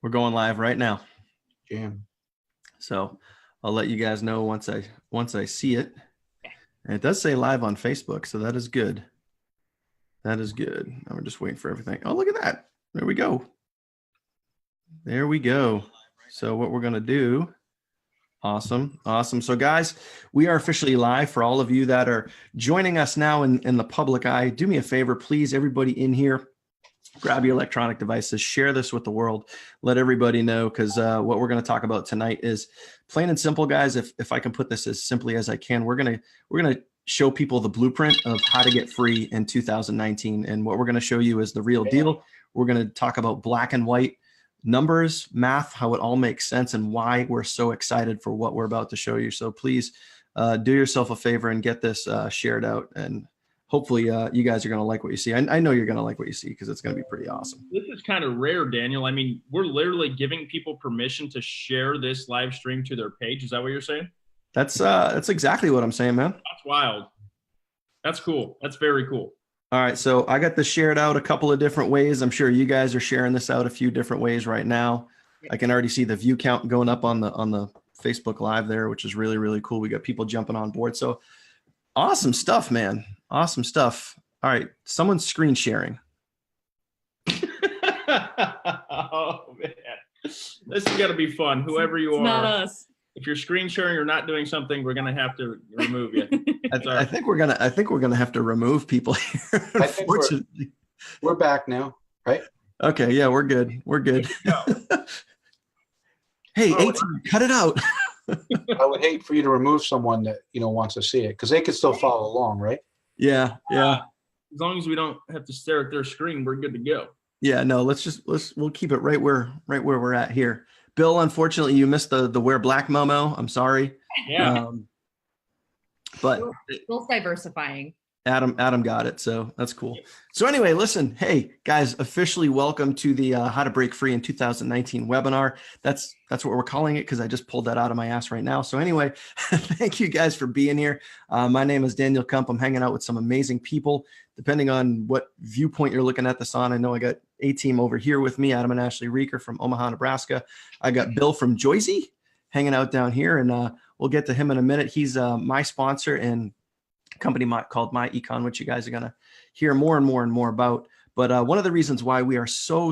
We're going live right now. Jam. So I'll let you guys know once I see it. And it does say live on Facebook, so that is good. That is good. I'm just waiting for everything. Oh, look at that. There we go. There we go. So what we're going to do. Awesome. So guys, we are officially live. For all of you that are joining us now in the public eye, do me a favor, please, everybody in here, grab your electronic devices, share this with the world, let everybody know, because what we're going to talk about tonight is plain and simple, guys. If I can put this as simply as I can, we're gonna show people the blueprint of how to get free in 2019, and what we're going to show you is the real deal. We're going to talk about black and white numbers, math, how it all makes sense, and why we're so excited for what we're about to show you. So please do yourself a favor and get this shared out, and hopefully you guys are going to like what you see. I know you're going to like what you see because it's going to be pretty awesome. This is kind of rare, Daniel. I mean, we're literally giving people permission to share this live stream to their page. Is that what you're saying? That's exactly what I'm saying, man. That's wild. That's cool. That's very cool. All right, so I got this shared out a couple of different ways. I'm sure you guys are sharing this out a few different ways right now. I can already see the view count going up on the Facebook Live there, which is really, really cool. We got people jumping on board. So awesome stuff, man. Awesome stuff. All right, someone's screen sharing. Oh, man. This is going to be fun. Whoever you are. Not us. If you're screen sharing or not doing something, we're going to have to remove you. I think we're gonna have to remove people here. Unfortunately, we're back now, right? Okay, yeah, we're good. Hey, 18, cut it out. I would hate for you to remove someone that wants to see it, because they could still follow along, right? Yeah. As long as we don't have to stare at their screen, we're good to go. Yeah, no, we'll keep it right where we're at here. Bill, unfortunately, you missed the wear black memo. I'm sorry. Yeah. But Bill's diversifying. Adam got it, so that's cool. So anyway, listen, hey guys, officially welcome to the How to Break Free in 2019 webinar. That's what we're calling it, because I just pulled that out of my ass right now. So anyway, thank you guys for being here. My name is Daniel Kump. I'm hanging out with some amazing people. Depending on what viewpoint you're looking at this on, I know I got A-Team over here with me, Adam and Ashley Reeker from Omaha, Nebraska. I got Bill from Joyzy hanging out down here, and we'll get to him in a minute. He's my sponsor and company called My Econ, which you guys are going to hear more and more about. But one of the reasons why we are so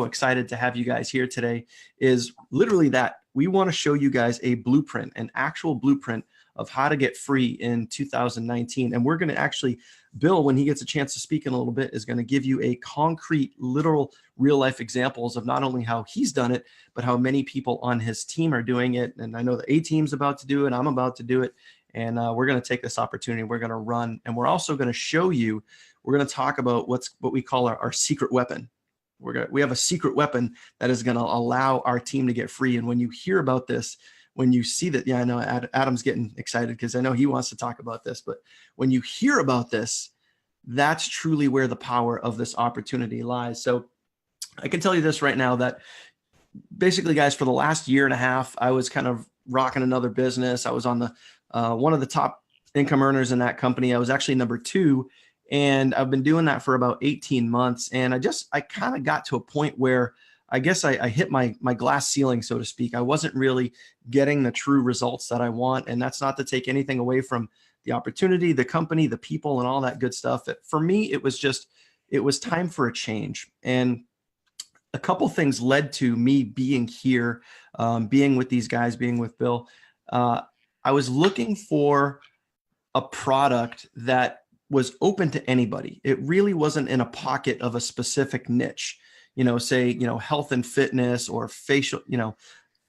excited to have you guys here today is literally that we want to show you guys a blueprint, an actual blueprint of how to get free in 2019. And we're going to actually, Bill, when he gets a chance to speak in a little bit, is going to give you a concrete, literal, real life examples of not only how he's done it, but how many people on his team are doing it. And I know the A-Team's about to do it. I'm about to do it. And we're going to take this opportunity. We're going to run, and we're also going to show you, we're going to talk about what we call our secret weapon. We have a secret weapon that is going to allow our team to get free. And when you hear about this, when you see that, yeah, I know Adam's getting excited because I know he wants to talk about this, but when you hear about this, that's truly where the power of this opportunity lies. So I can tell you this right now, that basically, guys, for the last year and a half, I was kind of rocking another business. I was on the one of the top income earners in that company. I was actually number 2, and I've been doing that for about 18 months. And I kind of got to a point where I guess I hit my glass ceiling, so to speak. I wasn't really getting the true results that I want. And that's not to take anything away from the opportunity, the company, the people, and all that good stuff. For me, it was time for a change. And a couple things led to me being here, being with these guys, being with Bill. I was looking for a product that was open to anybody. It really wasn't in a pocket of a specific niche, say, health and fitness, or facial,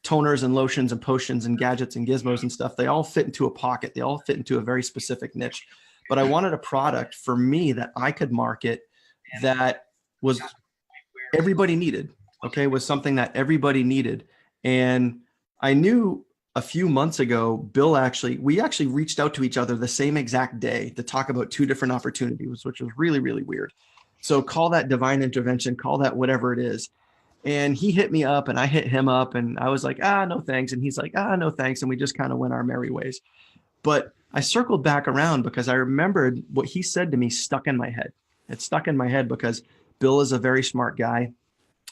toners and lotions and potions and gadgets and gizmos and stuff. They all fit into a pocket. They all fit into a very specific niche. But I wanted a product for me that I could market that was everybody needed, was something that everybody needed. And I knew a few months ago, we actually reached out to each other the same exact day to talk about 2 different opportunities, which was really, really weird. So call that divine intervention, call that whatever it is. And he hit me up and I hit him up, and I was like, no thanks. And he's like, no thanks. And we just kind of went our merry ways. But I circled back around because I remembered what he said to me stuck in my head. It stuck in my head because Bill is a very smart guy.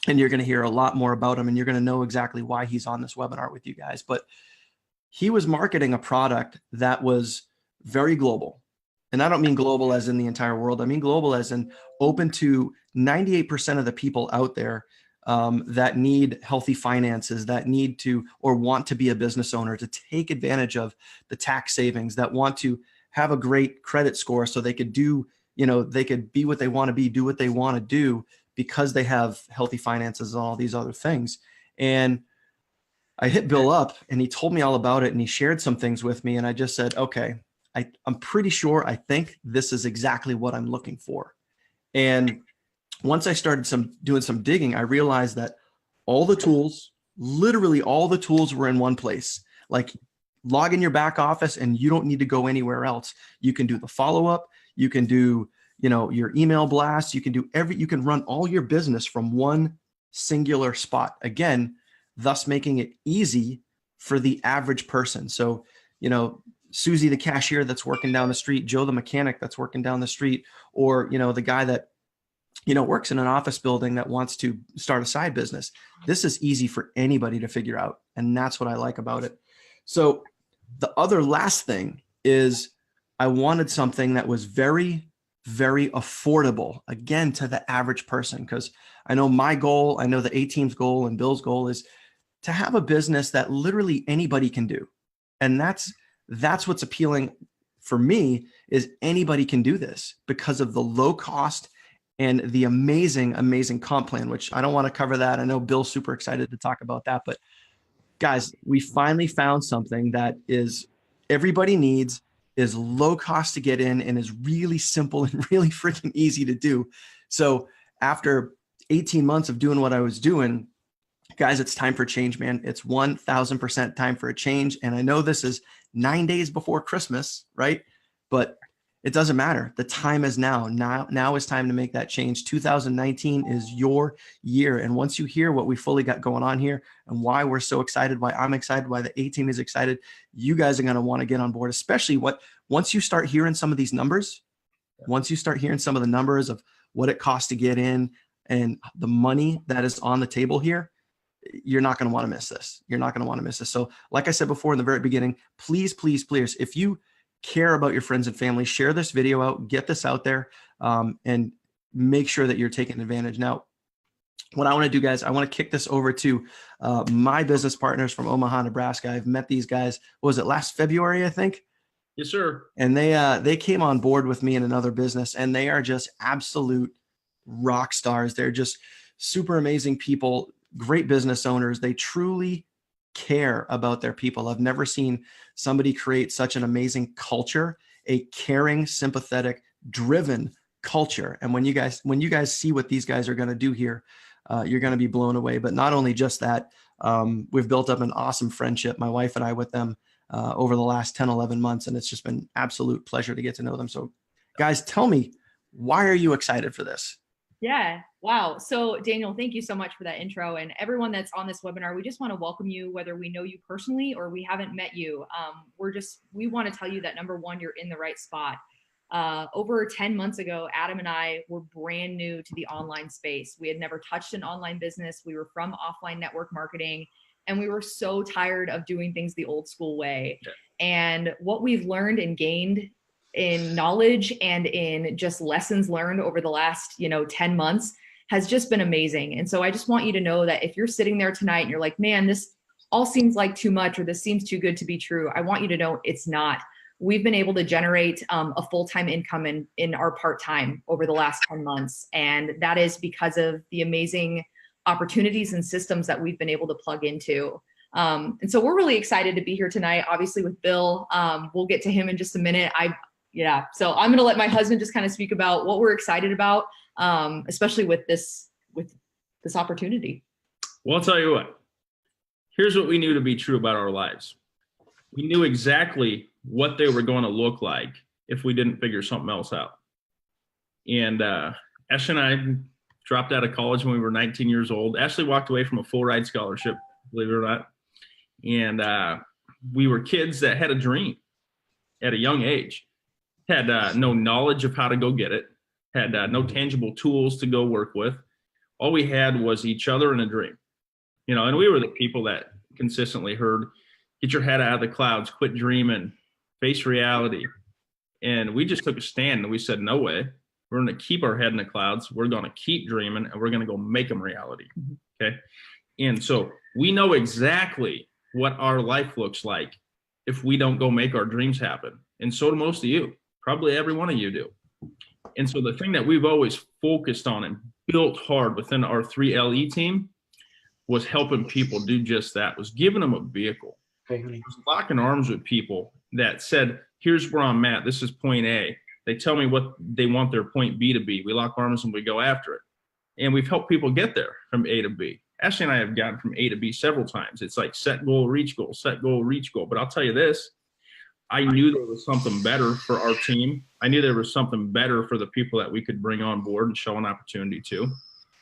and you're going to hear a lot more about him, and you're going to know exactly why he's on this webinar with you guys. But he was marketing a product that was very global. And I don't mean global as in the entire world. I mean global as in open to 98% of the people out there that need healthy finances, that need to or want to be a business owner, to take advantage of the tax savings, that want to have a great credit score so they could do, they could be what they want to be, do what they want to do because they have healthy finances and all these other things. And I hit Bill up and he told me all about it and he shared some things with me. And I just said, okay, I'm pretty sure I think this is exactly what I'm looking for. And once I started doing some digging, I realized that all the tools, literally all the tools were in one place. Like log in your back office and you don't need to go anywhere else. You can do the follow-up. You can do, your email blasts. You can do you can run all your business from one singular spot. Again, thus making it easy for the average person. So, Susie, the cashier that's working down the street, Joe, the mechanic that's working down the street, or, the guy that, works in an office building that wants to start a side business. This is easy for anybody to figure out. And that's what I like about it. So the other last thing is I wanted something that was very, very affordable, again, to the average person. Because I know my goal, I know the A-Team's goal and Bill's goal is to have a business that literally anybody can do. And that's what's appealing for me, is anybody can do this because of the low cost and the amazing, amazing comp plan, which I don't want to cover that. I know Bill's super excited to talk about that, but guys, we finally found something that is everybody needs, is low cost to get in, and is really simple and really freaking easy to do. So after 18 months of doing what I was doing, guys, it's time for change, man. It's 1000% time for a change. And I know this is 9 days before Christmas, right? But it doesn't matter. The time is now. Now is time to make that change. 2019 is your year. And once you hear what we fully got going on here and why we're so excited, why I'm excited, why the A-Team is excited, you guys are going to want to get on board, especially once you start hearing some of these numbers, once you start hearing some of the numbers of what it costs to get in and the money that is on the table here, you're not going to want to miss this. You're not going to want to miss this. So like I said before in the very beginning, please, please, please, if you care about your friends and family, share this video out, get this out there, and make sure that you're taking advantage. Now, what I want to do, guys, I want to kick this over to my business partners from Omaha, Nebraska. I've met these guys, what was it, last February, I think? Yes, sir. And they came on board with me in another business, and they are just absolute rock stars. They're just super amazing people, great business owners. They truly care about their people. I've never seen somebody create such an amazing culture, a caring, sympathetic, driven culture. And when you guys see what these guys are going to do here, you're going to be blown away. But not only just that, we've built up an awesome friendship, my wife and I, with them over the last 10, 11 months. And it's just been absolute pleasure to get to know them. So guys, tell me, why are you excited for this? Yeah. Wow. So Daniel, thank you so much for that intro, and everyone that's on this webinar. We just want to welcome you, whether we know you personally or we haven't met you. We want to tell you that, number one, you're in the right spot. Over 10 months ago, Adam and I were brand new to the online space. We had never touched an online business. We were from offline network marketing, and we were so tired of doing things the old school way. Yeah. And what we've learned and gained in knowledge and in just lessons learned over the last, 10 months has just been amazing. And so I just want you to know that if you're sitting there tonight and you're like, man, this all seems like too much, or this seems too good to be true, I want you to know it's not. We've been able to generate a full-time income in our part-time over the last 10 months. And that is because of the amazing opportunities and systems that we've been able to plug into. And so we're really excited to be here tonight, obviously with Bill. We'll get to him in just a minute. So I'm going to let my husband just kind of speak about what we're excited about, especially with this opportunity. Well, I'll tell you what, here's what we knew to be true about our lives. We knew exactly what they were going to look like if we didn't figure something else out. And Ash and I dropped out of college when we were 19 years old. Ashley walked away from a full ride scholarship, believe it or not. And we were kids that had a dream at a young age, had no knowledge of how to go get it, had no tangible tools to go work with. All we had was each other and a dream, and we were the people that consistently heard, get your head out of the clouds, quit dreaming, face reality. And we just took a stand and we said, no way. We're going to keep our head in the clouds. We're going to keep dreaming and we're going to go make them reality. Okay. And so we know exactly what our life looks like if we don't go make our dreams happen. And so do most of you, probably every one of you do. And so the thing that we've always focused on and built hard within our 3LE team was helping people do just that, was giving them a vehicle. Okay. Was locking arms with people that said, here's where I'm at. This is point A. They tell me what they want their point B to be. We lock arms and we go after it. And we've helped people get there from A to B. Ashley and I have gotten from A to B several times. It's like set goal, reach goal, set goal, reach goal. But I'll tell you this, I knew there was something better for our team. I knew there was something better for the people that we could bring on board and show an opportunity to.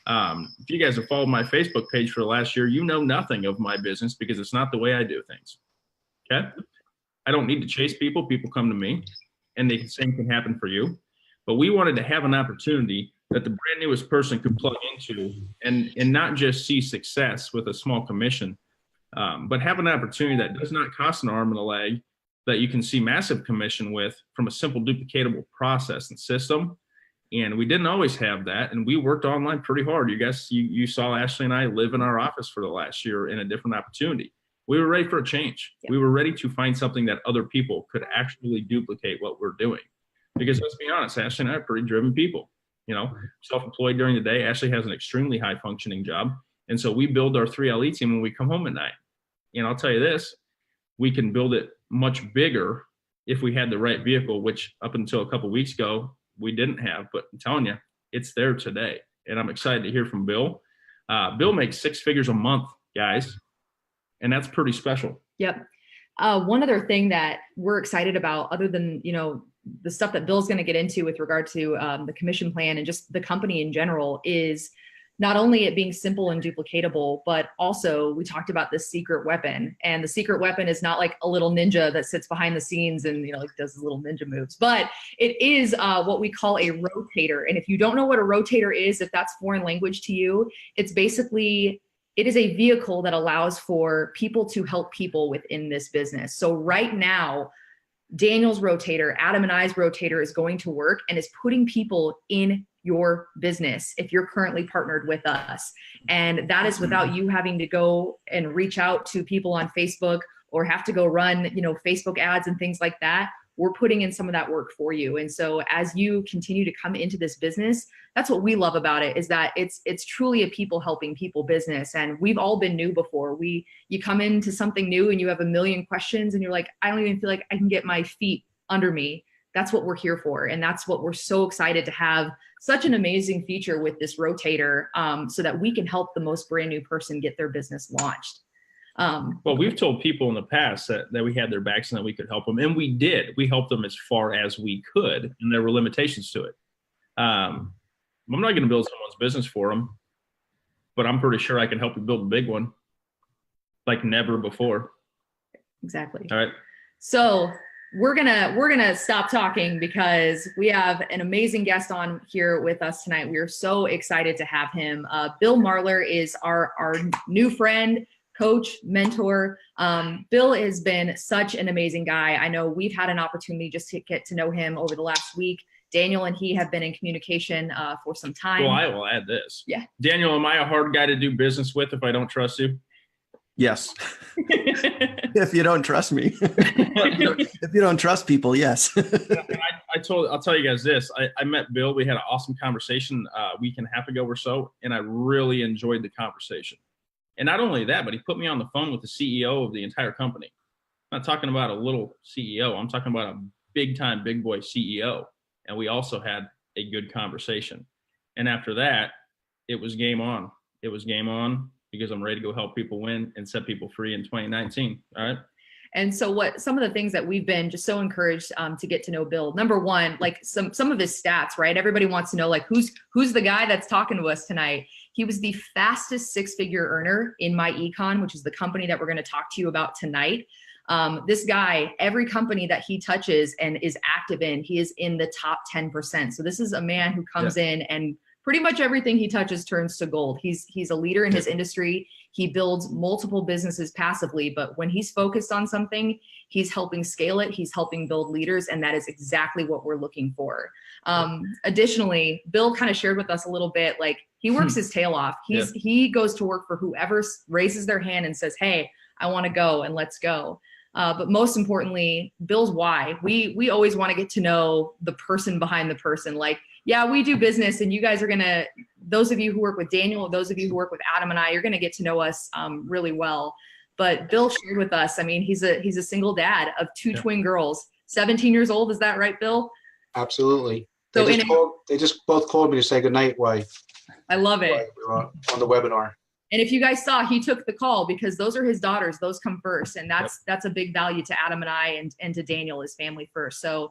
If you guys have followed my Facebook page for the last year, you know nothing of my business because it's not the way I do things. Okay. I don't need to chase people. People come to me and the same can happen for you. But we wanted to have an opportunity that the brand newest person could plug into and not just see success with a small commission, but have an opportunity that does not cost an arm and a leg, that you can see massive commission with from a simple duplicatable process and system. And we didn't always have that. And we worked online pretty hard. You guys, you saw Ashley and I live in our office for the last year in a different opportunity. We were ready for a change. Yeah. We were ready to find something that other people could actually duplicate what we're doing. Because let's be honest, Ashley and I are pretty driven people, self-employed during the day. Ashley has an extremely high functioning job. And so we build our 3LE team when we come home at night. And I'll tell you this, we can build it much bigger if we had the right vehicle, which up until a couple of weeks ago, we didn't have, but I'm telling you, it's there today. And I'm excited to hear from Bill. Bill makes 6 figures a month, guys. And that's pretty special. Yep. One other thing that we're excited about, other than, the stuff that Bill's going to get into with regard to the commission plan and just the company in general, is not only it being simple and duplicatable, but also we talked about this secret weapon. And the secret weapon is not like a little ninja that sits behind the scenes and, does his little ninja moves, but it is what we call a rotator. And if you don't know what a rotator is, if that's foreign language to you, it's basically, it is a vehicle that allows for people to help people within this business. So right now, Daniel's rotator, Adam and I's rotator is going to work and is putting people in your business if you're currently partnered with us. And that is without you having to go and reach out to people on Facebook or have to go run, Facebook ads and things like that. We're putting in some of that work for you. And so as you continue to come into this business, that's what we love about it, is that it's truly a people helping people business. And we've all been new before. You come into something new and you have a million questions and you're like, I don't even feel like I can get my feet under me. That's what we're here for. And that's what we're so excited to have such an amazing feature with this rotator, so that we can help the most brand new person get their business launched. Well, we've told people in the past that we had their backs and that we could help them. And we did. We helped them as far as we could. And there were limitations to it. I'm not going to build someone's business for them, but I'm pretty sure I can help you build a big one like never before. Exactly. All right. So we're gonna stop talking because we have an amazing guest on here with us tonight. We are so excited to have him. Bill Marler is our new friend, coach, mentor. Bill has been such an amazing guy. I know we've had an opportunity just to get to know him over the last week. Daniel and he have been in communication for some time. Well, I will add this. Yeah. Daniel, am I a hard guy to do business with if I don't trust you? Yes. If you don't trust me. If you don't trust people, yes. I'll tell you guys this. I met Bill. We had an awesome conversation a week and a half ago or so, and I really enjoyed the conversation. And not only that, but he put me on the phone with the CEO of the entire company. I'm not talking about a little CEO. I'm talking about a big-time, big boy CEO. And we also had a good conversation. And after that, it was game on. It was game on because I'm ready to go help people win and set people free in 2019. All right. And so some of the things that we've been just so encouraged to get to know Bill, number one, like some of his stats, right? Everybody wants to know, like, who's the guy that's talking to us tonight? He was the fastest 6-figure earner in My Econ, which is the company that we're going to talk to you about tonight. This guy, every company that he touches and is active in, he is in the top 10%. So this is a man who comes in and pretty much everything he touches turns to gold. He's a leader in his industry. He builds multiple businesses passively, but when he's focused on something, he's helping scale it. He's helping build leaders, and that is exactly what we're looking for. Additionally, Bill kind of shared with us a little bit, like he works his tail off. He goes to work for whoever raises their hand and says, hey, I want to go, and let's go. But most importantly, Bill's why. We always want to get to know the person behind the person. Like, yeah, we do business, and you guys are gonna, those of you who work with Daniel, those of you who work with Adam and I, you're gonna get to know us really well. But Bill shared with us, I mean, he's a single dad of two twin girls, 17 years old. Is that right, Bill? Absolutely. So They just both called me to say goodnight while I love it. we were on the webinar. And if you guys saw, he took the call because those are his daughters. Those come first. And that's a big value to Adam and I and to Daniel, his family first. So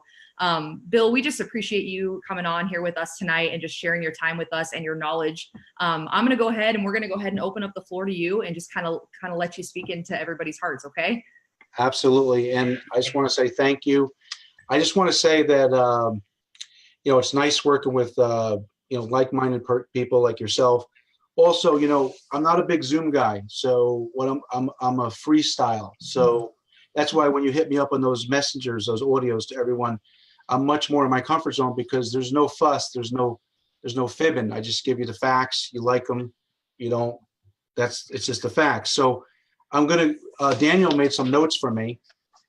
Bill, we just appreciate you coming on here with us tonight and just sharing your time with us and your knowledge. I'm going to go ahead and we're going to go ahead and open up the floor to you and just kind of let you speak into everybody's hearts. Okay. Absolutely. And I just want to say thank you. I just want to say that, it's nice working with, like-minded people like yourself. Also, I'm not a big Zoom guy, so I'm a freestyle. So that's why when you hit me up on those messengers, those audios to everyone, I'm much more in my comfort zone because there's no fuss, there's no fibbing. I just give you the facts. You like them, you don't. It's just the facts. So I'm gonna. Daniel made some notes for me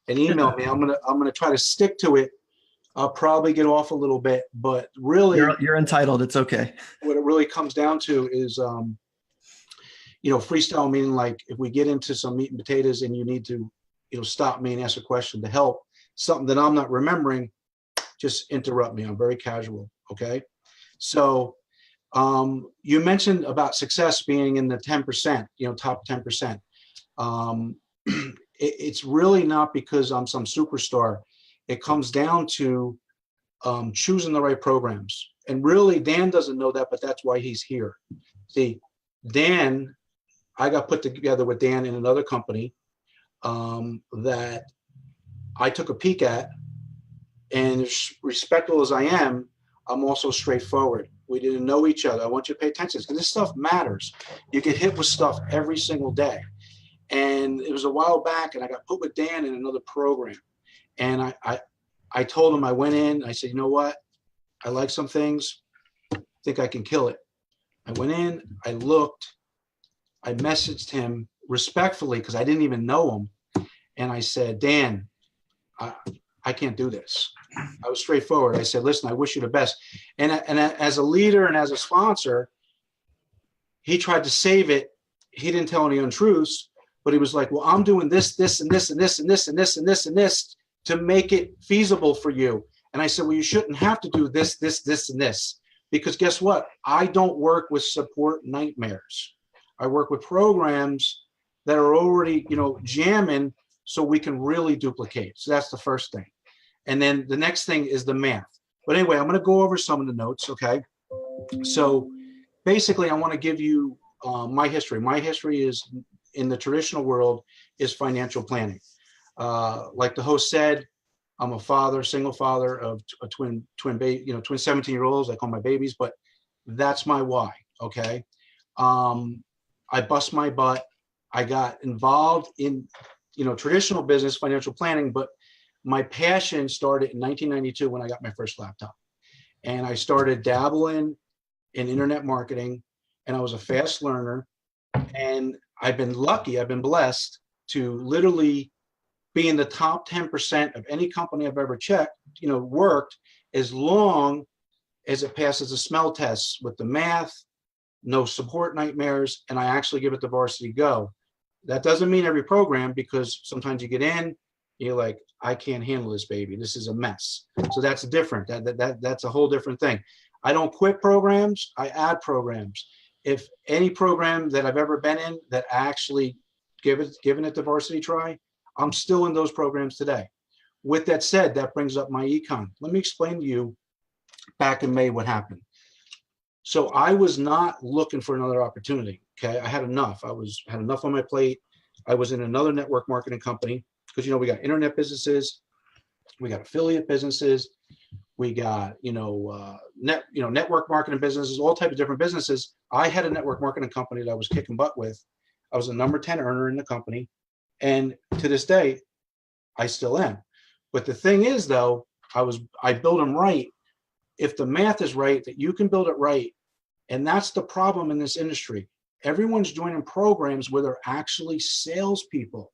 and emailed me. I'm gonna try to stick to it. I'll probably get off a little bit, but really, you're entitled. It's okay. What it really comes down to is, freestyle, meaning like if we get into some meat and potatoes and you need to, stop me and ask a question to help, something that I'm not remembering, just interrupt me. I'm very casual. Okay. So you mentioned about success being in the 10%, top 10%. It's really not because I'm some superstar. It comes down to choosing the right programs. And really, Dan doesn't know that, but that's why he's here. See, Dan, I got put together with Dan in another company that I took a peek at. And as respectful as I am, I'm also straightforward. We didn't know each other. I want you to pay attention because this stuff matters. You get hit with stuff every single day. And it was a while back, and I got put with Dan in another program. And I told him, I went in, I said, you know what? I like some things. I think I can kill it. I went in, I looked, I messaged him respectfully because I didn't even know him. And I said, Dan, I can't do this. I was straightforward. I said, listen, I wish you the best. And as a leader and as a sponsor, he tried to save it. He didn't tell any untruths, but he was like, well, I'm doing this, this, and this, and this, and this, and this, and this, and this to make it feasible for you. And I said, well, you shouldn't have to do this, this, this, and this, because guess what? I don't work with support nightmares. I work with programs that are already, jamming so we can really duplicate. So that's the first thing. And then the next thing is the math. But anyway, I'm going to go over some of the notes. Okay. So basically I want to give you my history. My history is in the traditional world is financial planning. Like the host said, I'm a father, single father of a twin 17-year-olds. I call my babies, but that's my why. Okay. I bust my butt. I got involved in, traditional business, financial planning, but my passion started in 1992 when I got my first laptop. And I started dabbling in internet marketing, and I was a fast learner. And I've been lucky, I've been blessed to literally be in the top 10% of any company I've ever worked, as long as it passes the smell tests with the math, no support nightmares, and I actually give it the varsity go. That doesn't mean every program, because sometimes you get in, you're like, I can't handle this, baby. This is a mess. So that's different. That's a whole different thing. I don't quit programs. I add programs. If any program that I've ever been in that actually given it the varsity try, I'm still in those programs today. With that said, that brings up my econ. Let me explain to you back in May what happened. So I was not looking for another opportunity. Okay, I had enough. Had enough on my plate. I was in another network marketing company because we got internet businesses, we got affiliate businesses, We got, network marketing businesses, all types of different businesses. I had a network marketing company that I was kicking butt with. I was a number 10 earner in the company. And to this day, I still am. But the thing is, though, I build them right. If the math is right, that you can build it right. And that's the problem in this industry. Everyone's joining programs where they're actually salespeople.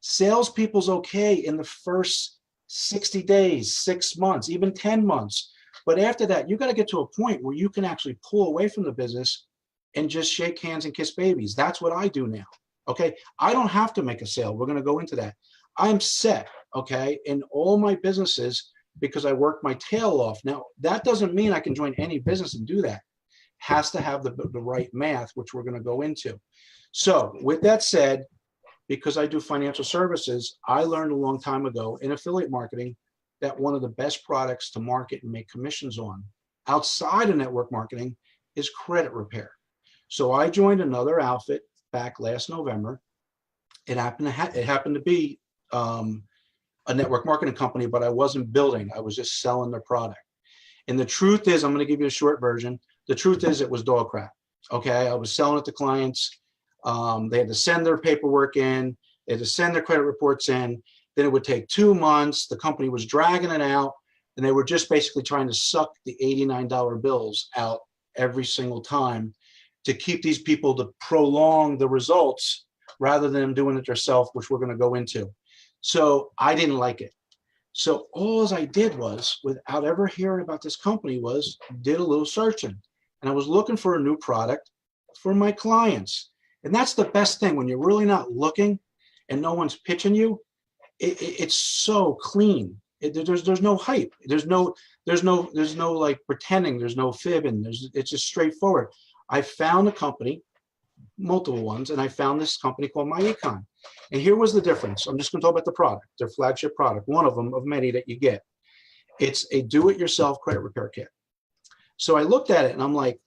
Salespeople's okay in the first 60 days, 6 months, even 10 months. But after that, you got to get to a point where you can actually pull away from the business and just shake hands and kiss babies. That's what I do now. Okay. I don't have to make a sale. We're going to go into that. I'm set. Okay. In all my businesses, because I work my tail off. Now, that doesn't mean I can join any business and do that. Has to have the right math, which we're going to go into. So with that said, because I do financial services, I learned a long time ago in affiliate marketing that one of the best products to market and make commissions on outside of network marketing is credit repair. So I joined another outfit back last November. It happened to be a network marketing company, but I wasn't building. I was just selling their product. And the truth is, I'm going to give you a short version. The truth is it was dog crap. Okay. I was selling it to clients. They had to send their paperwork in. They had to send their credit reports in. Then it would take 2 months. The company was dragging it out. And they were just basically trying to suck the $89 bills out every single time to keep these people to prolong the results rather than them doing it themselves, which we're going to go into. So I didn't like it. So all I did was, without ever hearing about this company, was did a little searching. And I was looking for a new product for my clients. And that's the best thing when you're really not looking and no one's pitching you. It's so clean. There's no hype. There's no like pretending. There's no fibbing. It's just straightforward. I found a company, multiple ones, and I found this company called MyEcon. And here was the difference. I'm just going to talk about the product, their flagship product, one of them of many that you get. It's a do-it-yourself credit repair kit. So I looked at it and I'm like,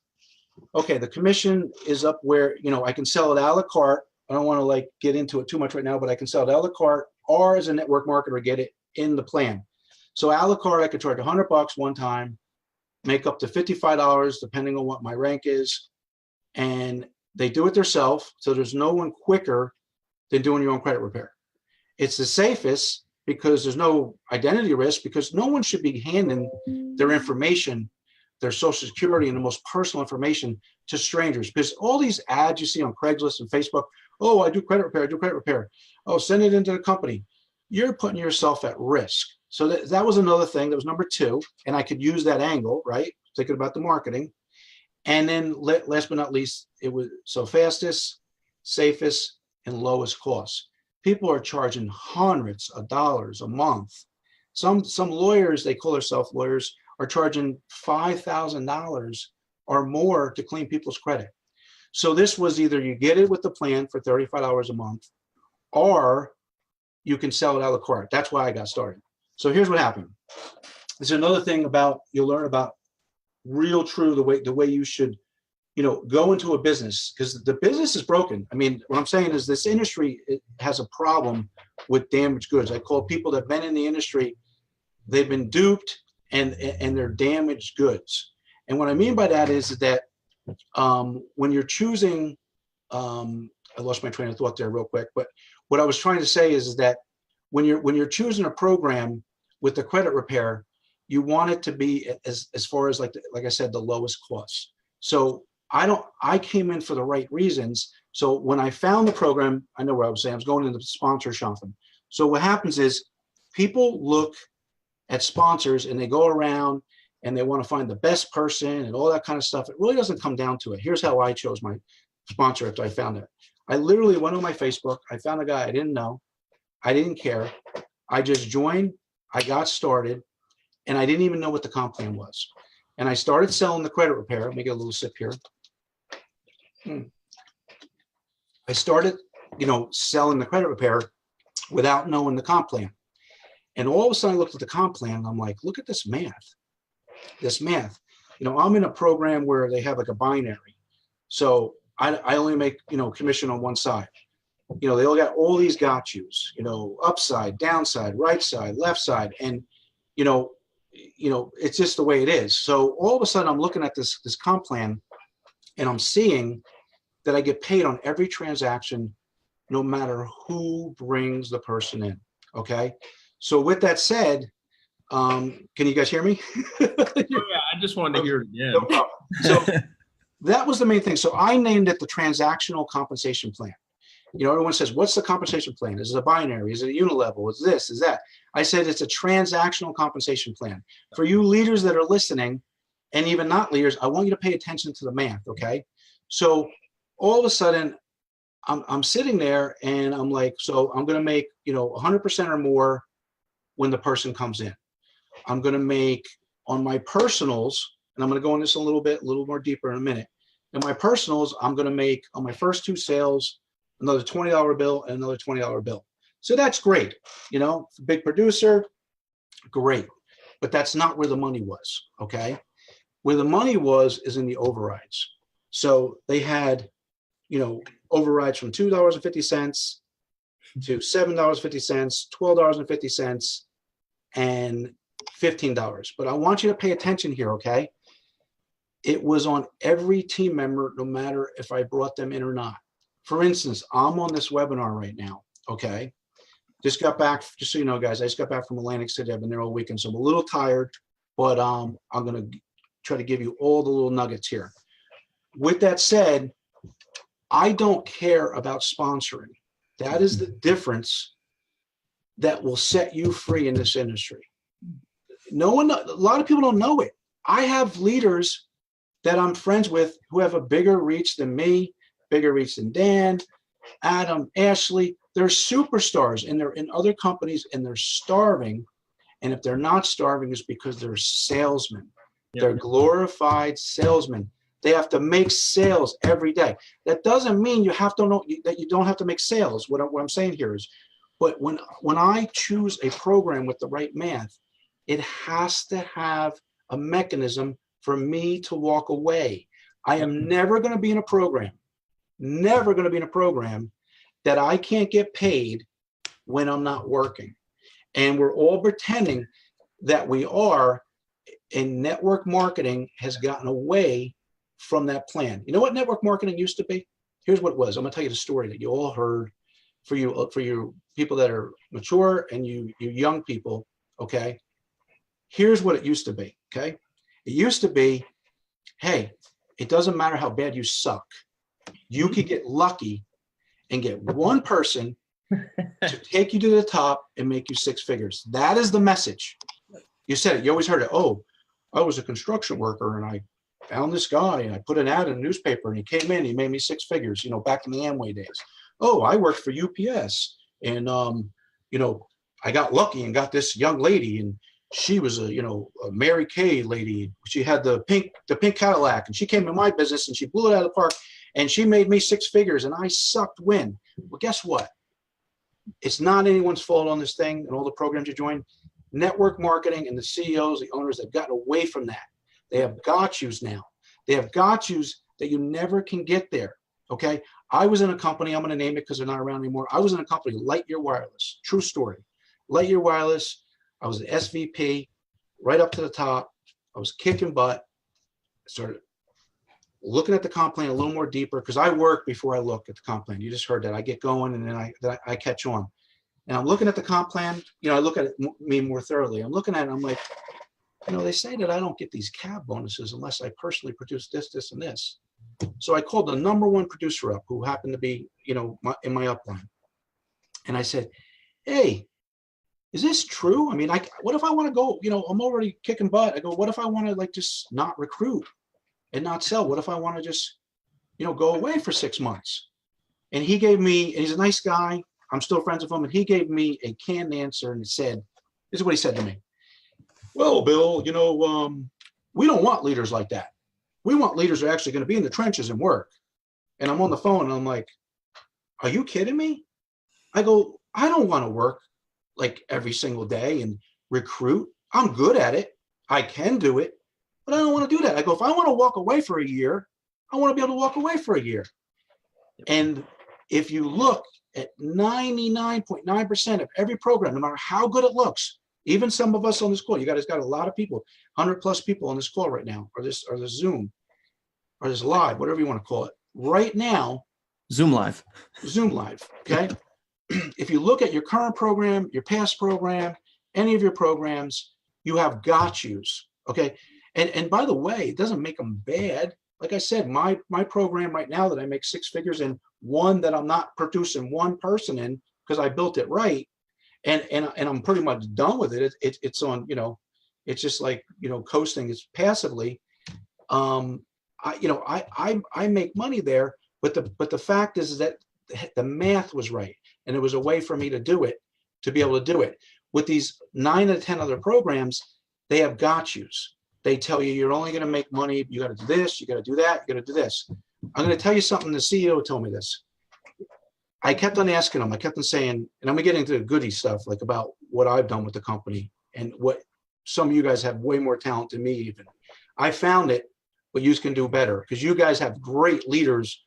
okay, the commission is up where, I can sell it a la carte. I don't want to like get into it too much right now, but I can sell it a la carte or as a network marketer, get it in the plan. So a la carte, I could charge $100 one time, make up to $55, depending on what my rank is. And they do it themselves. So there's no one quicker than doing your own credit repair. It's the safest because there's no identity risk, because no one should be handing their information, their social security and the most personal information to strangers. Because all these ads you see on Craigslist and Facebook, oh, I do credit repair, I do credit repair. Oh, send it into the company. You're putting yourself at risk. So that was another thing. That was number 2. And I could use that angle, right? Thinking about the marketing. And then last but not least, it was so fastest, safest, and lowest cost. People are charging hundreds of dollars a month. Some lawyers, they call themselves lawyers, are charging $5,000 or more to clean people's credit. So this was either you get it with the plan for $35 a month, or you can sell it a la carte. That's why I got started. So here's what happened. There's another thing you'll learn about real true the way you should go into a business, because the business is broken. I mean, what I'm saying is this industry has a problem with damaged goods. I call people that have been in the industry, they've been duped and they're damaged goods. And what I mean by that is that when you're choosing, I lost my train of thought there real quick, but what I was trying to say is that when you're choosing a program with the credit repair, you want it to be as far as like I said, the lowest cost. So I came in for the right reasons. So when I found the program, I know where I was saying, I was going into sponsor shopping. So what happens is people look at sponsors and they go around and they want to find the best person and all that kind of stuff. It really doesn't come down to it. Here's how I chose my sponsor after I found it. I literally went on my Facebook. I found a guy I didn't know. I didn't care. I just joined. I got started. And I didn't even know what the comp plan was. And I started selling the credit repair. Let me get a little sip here. I started, selling the credit repair without knowing the comp plan. And all of a sudden I looked at the comp plan and I'm like, look at this math. I'm in a program where they have like a binary. So I only make, commission on one side. They all got all these got yous, upside, downside, right side, left side. And, it's just the way it is. So all of a sudden I'm looking at this comp plan and I'm seeing that I get paid on every transaction, no matter who brings the person in. Okay. So with that said, can you guys hear me? Oh, yeah, I just wanted to hear it again. No problem. So that was the main thing. So I named it the transactional compensation plan. Everyone says, what's the compensation plan? Is it a binary? Is it a unilevel? Is this, is that? I said, it's a transactional compensation plan. For you leaders that are listening, and even not leaders, I want you to pay attention to the math, okay? So all of a sudden, I'm sitting there and I'm like, so I'm going to make, 100% or more when the person comes in. I'm going to make on my personals, and I'm going to go on this a little more deeper in a minute. In my personals, I'm going to make on my first 2 sales, another $20 bill and another $20 bill. So that's great. Big producer, great. But that's not where the money was, okay? Where the money was is in the overrides. So they had, overrides from $2.50 to $7.50, $12.50, and $15. But I want you to pay attention here, okay? It was on every team member, no matter if I brought them in or not. For instance, I'm on this webinar right now, okay? Just got back, just so you know, guys, I just got back from Atlantic City. I've been there all weekend, so I'm a little tired, but I'm going to try to give you all the little nuggets here. With that said, I don't care about sponsoring. That is the difference that will set you free in this industry. A lot of people don't know it. I have leaders that I'm friends with who have a bigger reach than me, bigger reach than Dan, Adam, Ashley. They're superstars and they're in other companies and they're starving. And if they're not starving, it's because they're salesmen. Yep. They're glorified salesmen. They have to make sales every day. That doesn't mean you have to know that you don't have to make sales. What I'm saying here is, but when I choose a program with the right math, it has to have a mechanism for me to walk away. I am never going to be in a program that I can't get paid when I'm not working. And we're all pretending that we are, and network marketing has gotten away from that plan. You know what network marketing used to be? Here's what it was. I'm going to tell you the story that you all heard for you people that are mature and you young people, okay? Here's what it used to be, okay? It used to be, hey, it doesn't matter how bad you suck. You could get lucky and get one person to take you to the top and make you 6 figures. That is the message. You said it. You always heard it. Oh, I was a construction worker and I found this guy and I put an ad in a newspaper and he came in, he made me 6 figures, back in the Amway days. Oh, I worked for UPS and, I got lucky and got this young lady and she was a Mary Kay lady. She had the pink Cadillac and she came to my business and she blew it out of the park and she made me 6 figures and I sucked when. Well, guess what? It's not anyone's fault on this thing and all the programs you join. Network marketing and the CEOs, the owners have gotten away from that. They have got-yous now. They have got-yous that you never can get there, okay? I was in a company, I'm going to name it because they're not around anymore. I was in a company, Lightyear Wireless, true story. Lightyear Wireless, I was an SVP, right up to the top. I was kicking butt. I started looking at the comp plan a little more deeper because I work before I look at the comp plan. You just heard that. I get going and then I catch on. And I'm looking at the comp plan. I look at me more thoroughly. I'm looking at it. I'm like, they say that I don't get these cab bonuses unless I personally produce this, this, and this. So I called the #1 producer up who happened to be, in my upline. And I said, hey, is this true? I mean, what if I want to go, I'm already kicking butt. I go, what if I want to just not recruit and not sell? What if I want to just, go away for 6 months? And he gave me, and he's a nice guy. I'm still friends with him. And he gave me a canned answer and said, this is what he said to me. Well, Bill, we don't want leaders like that. We want leaders who are actually going to be in the trenches and work. And I'm on the phone and I'm like, are you kidding me? I go, I don't want to work like every single day and recruit. I'm good at it. I can do it, but I don't want to do that. I go, if I want to walk away for a year, I want to be able to walk away for a year. And if you look at 99.9% of every program, no matter how good it looks, Even some of us on this call, you guys got a lot of people, 100+ people on this call right now, or this Zoom, or this live, whatever you want to call it. Right now, Zoom live. Zoom live, okay? If you look at your current program, your past program, any of your programs, you have got yous, okay? And by the way, it doesn't make them bad. Like I said, my program right now that I make 6 figures in, one that I'm not producing one person in because I built it right, and I'm pretty much done with it. It's on, you know, it's just like, you know, coasting. It's passively. I make money there, but the fact is that the math was right, and it was a way for me to do it, to be able to do it. With these 9 to 10 other programs, they have got yous. They tell you you're only going to make money. You got to do this. You got to do that. You got to do this. I'm going to tell you something. The CEO told me this. I kept on asking him. I kept on saying, and I'm going to get into the goody stuff, like about what I've done with the company and what some of you guys have way more talent than me even. I found it, but you can do better because you guys have great leaders,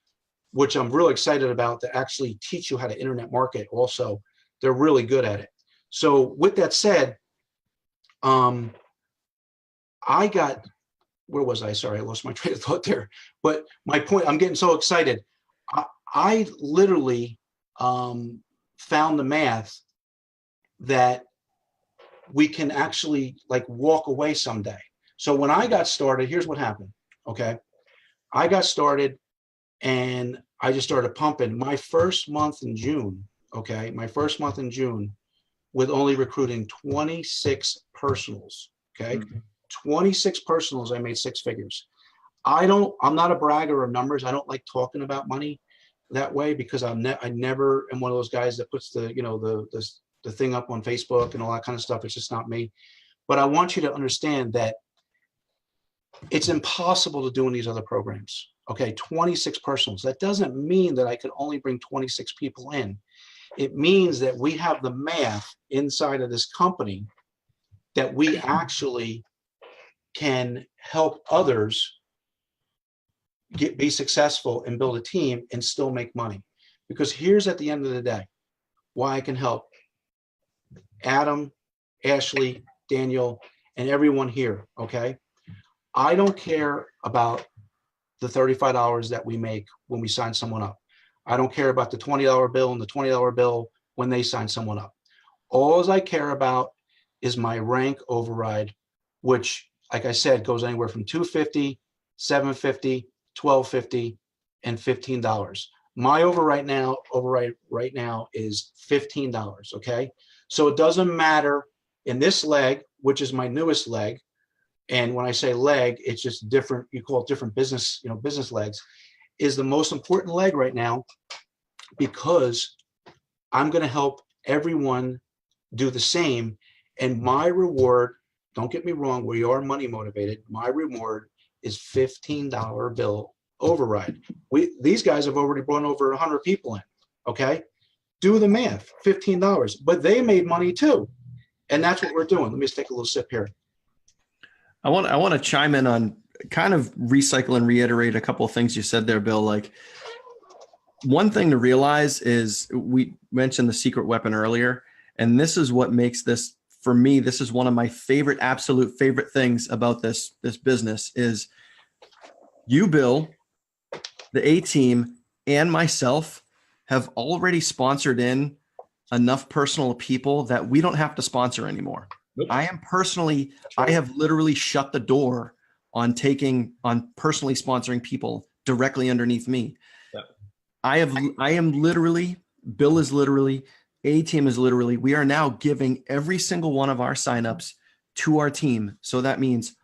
which I'm really excited about, to actually teach you how to internet market also. They're really good at it. So with that said, I got, where was I? Sorry, I lost my train of thought there. But my point, I'm getting so excited. I literally found the math that we can actually like walk away someday. So when I got started, here's what happened. Okay. I got started and I just started pumping my first month in June. Okay. My first month in June with only recruiting 26 personals. Okay. 26 personals. I made 6 figures. I'm not a bragger of numbers. I don't like talking about money that way because I never am one of those guys that puts the, you know, the thing up on Facebook and all that kind of stuff. It's just not me. But I want you to understand that it's impossible to do in these other programs. Okay, 26 personals. That doesn't mean that I could only bring 26 people in. It means that we have the math inside of this company that we actually can help others be successful and build a team and still make money. Because here's at the end of the day why I can help Adam, Ashley, Daniel, and everyone here. Okay, I don't care about the $35 that we make when we sign someone up. I don't care about the $20 bill and the $20 bill when they sign someone up. All I care about is my rank override, which, like I said, goes anywhere from $250, $750, $1250, and $15. My override right now is $15. Okay, so it doesn't matter in this leg, which is my newest leg. And when I say leg, it's just different. You call it different business, you know, business legs is the most important leg right now because I'm going to help everyone do the same. And my reward, don't get me wrong, we are money motivated. My reward is $15 bill override. These guys have already brought over 100 people in. Okay, do the math, $15, but they made money too. And that's what we're doing. Let me just take a little sip here. I want to chime in on kind of recycle and reiterate a couple of things you said there, Bill. Like, one thing to realize is we mentioned the secret weapon earlier, and this is what makes this, for me, this is one of my favorite, absolute favorite things about this business is you, Bill, the A team, and myself have already sponsored in enough personal people that we don't have to sponsor anymore. Nope. I have literally shut the door on personally sponsoring people directly underneath me. Yep. Bill is literally, A team is literally, we are now giving every single one of our signups to our team. So that means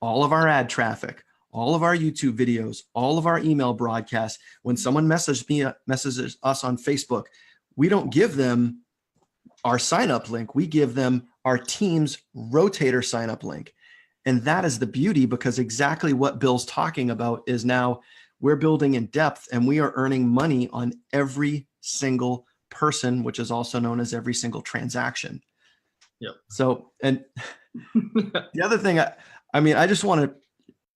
all of our ad traffic, all of our YouTube videos, all of our email broadcasts. When someone messages us on Facebook, we don't give them our sign up link. We give them our team's rotator sign up link. And that is the beauty, because exactly what Bill's talking about is now we're building in depth and we are earning money on every single person, which is also known as every single transaction. Yep. So, and the other thing, I just want to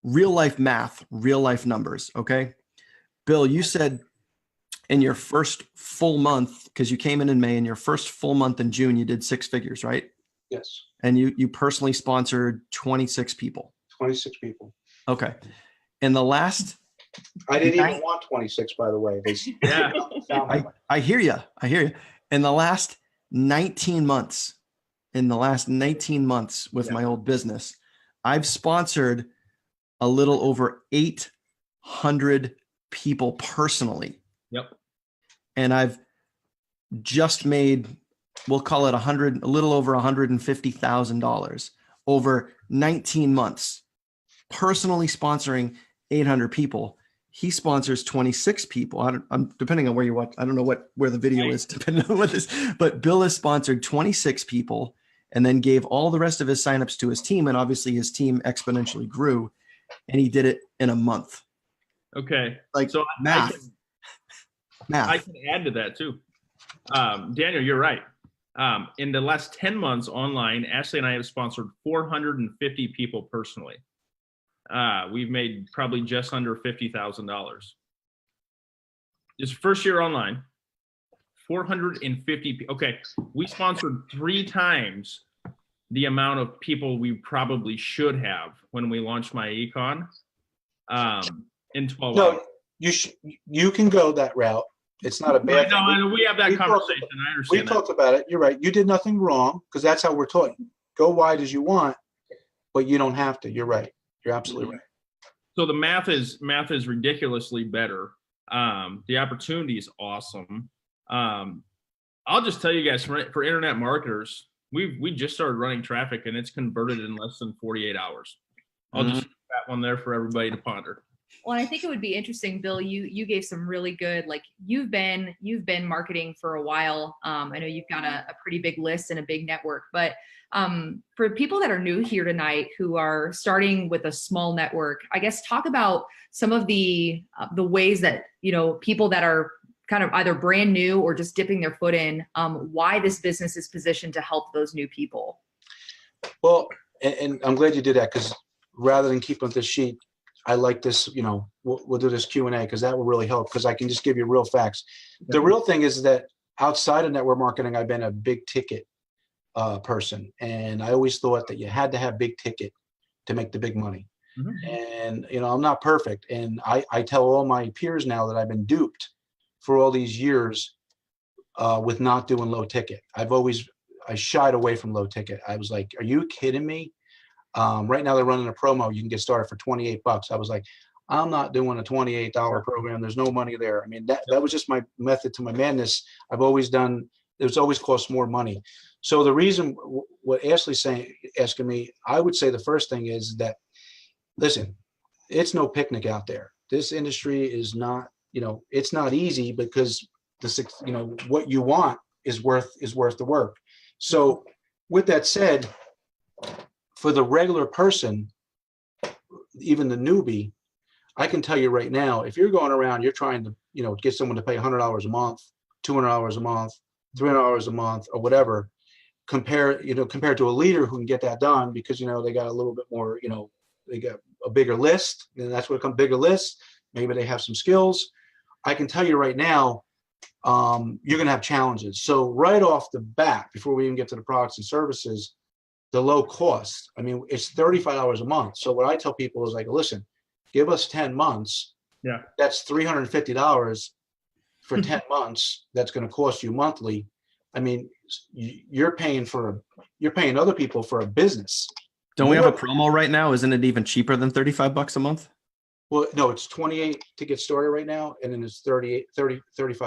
real life math, real life numbers. Okay. Bill, you said in your first full month, because you came in May, in your first full month in June, you did 6 figures, right? Yes. And you personally sponsored 26 people. 26 people. Okay. In the last, I didn't even want 26, by the way. Yeah. I hear you. I hear you. In the last 19 months, with my old business, I've sponsored a little over 800 people personally. Yep. And I've just made, we'll call it a little over $150,000 over 19 months, personally sponsoring 800 people. He sponsors 26 people. I'm depending on where you watch. I don't know where the video is, depending on what this. But Bill has sponsored 26 people, and then gave all the rest of his signups to his team, and obviously his team exponentially grew, and he did it in a month. Okay. Like, so math. I can add to that too. Daniel, you're right. In the last 10 months online, Ashley and I have sponsored 450 people personally. We've made probably just under $50,000. This first year online, 450. Okay, we sponsored 3 times the amount of people we probably should have when we launched my econ in 12 hours. You can go that route. It's not a bad thing. No, we have that conversation. I understand. We talked about it. You're right. You did nothing wrong, because that's how we're taught. Go wide as you want, but you don't have to. You're right. You're absolutely right. So the math is ridiculously better. The opportunity is awesome. I'll just tell you guys, for internet marketers, we just started running traffic, and it's converted in less than 48 hours. I'll just put that one there for everybody to ponder. Well, I think it would be interesting, Bill. You gave some really good, like, you've been marketing for a while. I know you've got a pretty big list and a big network, but for people that are new here tonight who are starting with a small network, I guess talk about some of the ways that, people that are kind of either brand new or just dipping their foot in, why this business is positioned to help those new people. Well, and I'm glad you did that, because rather than keep on this sheet, I like this, we'll do this Q&A, because that will really help, because I can just give you real facts. The real thing is that outside of network marketing, I've been a big ticket person. And I always thought that you had to have big ticket to make the big money. Mm-hmm. And, I'm not perfect. And I tell all my peers now that I've been duped for all these years with not doing low ticket. I shied away from low ticket. I was like, are you kidding me? Right now they're running a promo. You can get started for $28. I was like, I'm not doing a $28 program. There's no money there. I mean, that was just my method to my madness. I've always done, it's always cost more money. So the reason what Ashley's asking me, I would say the first thing is that, listen, it's no picnic out there. This industry is not, it's not easy, because what you want is worth the work. So with that said, for the regular person, even the newbie, I can tell you right now, if you're going around, you're trying to, get someone to pay $100 a month, $200 a month, $300 a month, or whatever, compared to a leader who can get that done, because, they got a little bit more, they got a bigger list, and that's what comes, bigger list. Maybe they have some skills. I can tell you right now, you're going to have challenges. So right off the bat, before we even get to the products and services, the low cost, I mean, it's $35 a month. So what I tell people is like, listen, give us 10 months. Yeah. That's $350 for 10 months. That's going to cost you monthly. I mean, you're paying other people for a business. Don't we have a promo right now? Isn't it even cheaper than $35 a month? Well, no, it's 28 to get started right now. And then it's 35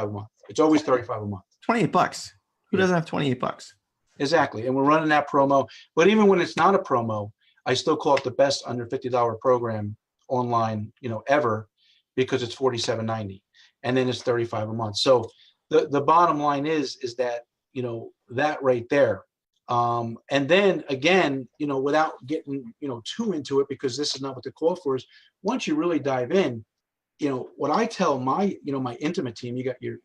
a month. It's always 35 a month. $28. Who doesn't have $28? Exactly. And we're running that promo. But even when it's not a promo, I still call it the best under $50 program online, ever, because it's $47.90. And then it's $35 a month. So the bottom line is that, that right there. And then again, without getting, too into it, because this is not what the call for is, once you really dive in, what I tell my intimate team, you got your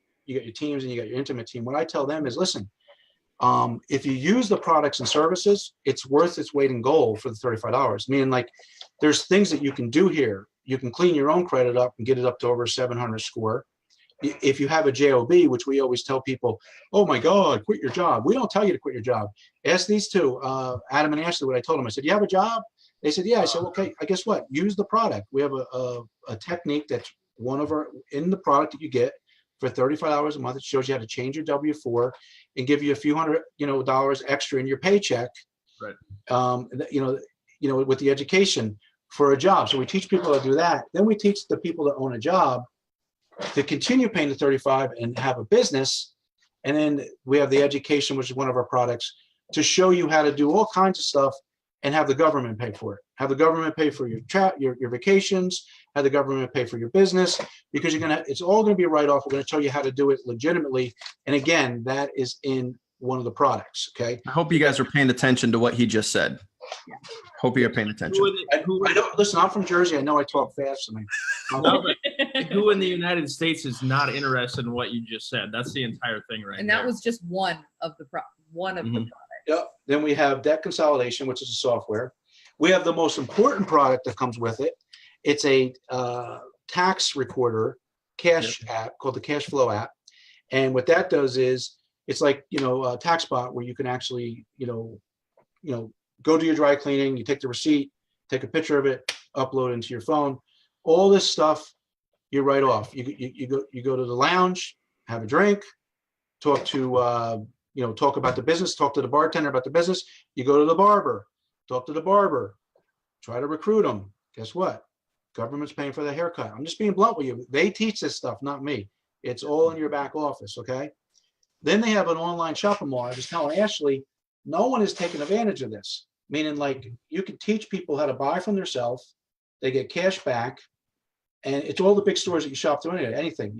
teams and you got your intimate team. What I tell them is, listen, if you use the products and services, it's worth its weight in gold for the $35. Meaning, like, there's things that you can do here. You can clean your own credit up and get it up to over 700 score. if you have a job, which we always tell people, oh my God, quit your job. We don't tell you to quit your job. Ask these two, Adam and Ashley, what I told them. I said, you have a job? They said, yeah. I said, okay, I guess what? Use the product. We have a technique that's in the product that you get for $35 a month. It shows you how to change your W-4 and give you a few hundred, dollars extra in your paycheck. Right. With the education for a job. So we teach people how to do that. Then we teach the people that own a job to continue paying the 35 and have a business. And then we have the education, which is one of our products, to show you how to do all kinds of stuff and have the government pay for it. Have the government pay for your vacations, have the government pay for your business, because it's all going to be a write-off. We're going to tell you how to do it legitimately. And again, that is in one of the products. Okay. I hope you guys are paying attention to what he just said. Yeah. Hope you're paying attention. I know. Listen, I'm from Jersey. I know I talk fast. Who in the United States is not interested in what you just said? That's the entire thing, right? And that was just one of the products. Yep. Then we have debt consolidation, which is a software. We have the most important product that comes with it. It's a tax recorder cash app called the Cash Flow app. And what that does is it's like, a TaxBot where you can actually, go to your dry cleaning, you take the receipt, take a picture of it, upload it into your phone. All this stuff, you write off. You go to the lounge, have a drink, talk to talk about the business, talk to the bartender about the business. You go to the barber, talk to the barber, try to recruit them. Guess what? Government's paying for the haircut. I'm just being blunt with you. They teach this stuff, not me. It's all in your back office, okay? Then they have an online shopping mall. I was telling Ashley, no one is taking advantage of this. Meaning, like, you can teach people how to buy from themselves. They get cash back. And it's all the big stores that you shop through, anything,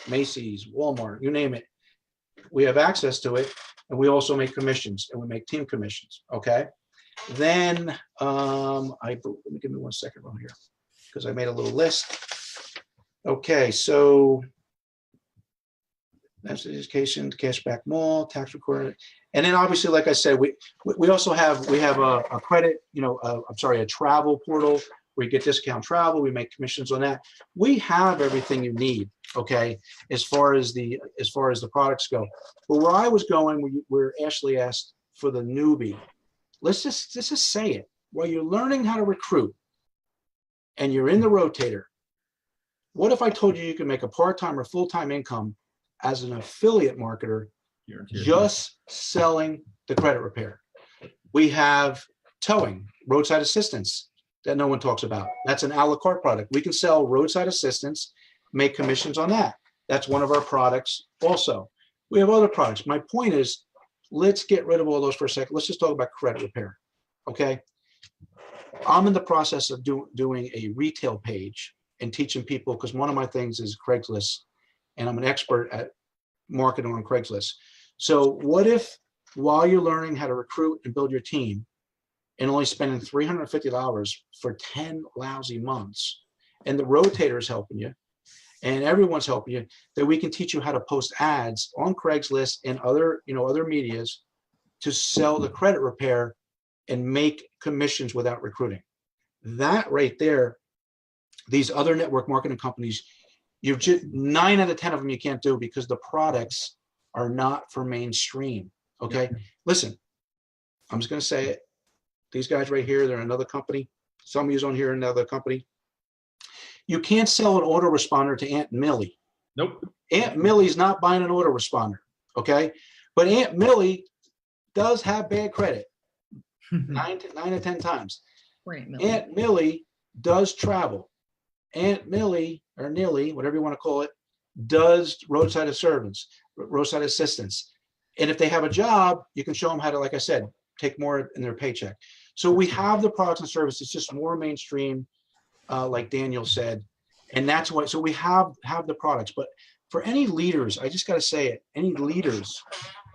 Macy's, Walmart, you name it. We have access to it. And we also make commissions, and we make team commissions, okay? Then, let me give me 1 second on here, because I made a little list. Okay, so that's the education, cashback mall, tax recorder. And then obviously, like I said, we also have a credit, a travel portal where you get discount travel. We make commissions on that. We have everything you need, okay, as far as the products go. But where I was going, where Ashley asked for the newbie, let's just say it. While you're learning how to recruit and you're in the rotator, what if I told you can make a part-time or full-time income as an affiliate marketer just selling the credit repair? We have towing, roadside assistance that no one talks about. That's an a la carte product. We can sell roadside assistance, make commissions on that. That's one of our products also. We have other products. My point is, let's get rid of all those for a second. Let's just talk about credit repair, okay? I'm in the process of doing a retail page and teaching people, because one of my things is Craigslist, and I'm an expert at marketing on Craigslist. So what if, while you're learning how to recruit and build your team and only spending $350 for 10 lousy months, and the rotator is helping you and everyone's helping you, that we can teach you how to post ads on Craigslist and other medias to sell the credit repair and make commissions without recruiting. That right there, these other network marketing companies, 9 out of 10 of them you can't do, because the products are not for mainstream. Okay. Listen, I'm just going to say it. These guys right here, they're another company. Some of you on here, another company. You can't sell an autoresponder to Aunt Millie. Nope. Aunt Millie's not buying an autoresponder. Okay. But Aunt Millie does have bad credit 9 to 10 times. Aunt Millie does travel. Aunt Millie, or Nilly, whatever you want to call it, does roadside assistance. And if they have a job, you can show them how to, like I said, take more in their paycheck. So we have the products and services, it's just more mainstream, like Daniel said. And that's why, so we have the products. But for any leaders, I just got to say it, any leaders,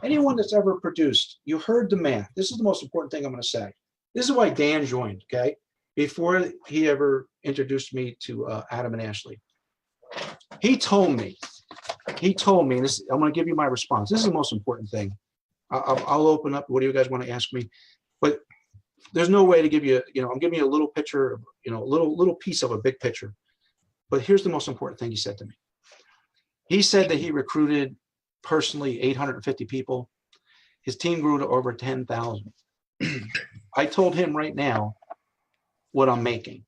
anyone that's ever produced, you heard the math. This is the most important thing I'm going to say. This is why Dan joined, okay? Before he ever introduced me to Adam and Ashley. He told me, and this, I'm going to give you my response. This is the most important thing. I'll open up. What do you guys want to ask me? But there's no way to give you, I'm giving you a little picture, a little piece of a big picture. But here's the most important thing he said to me. He said that he recruited personally 850 people. His team grew to over 10,000. I told him right now what I'm making,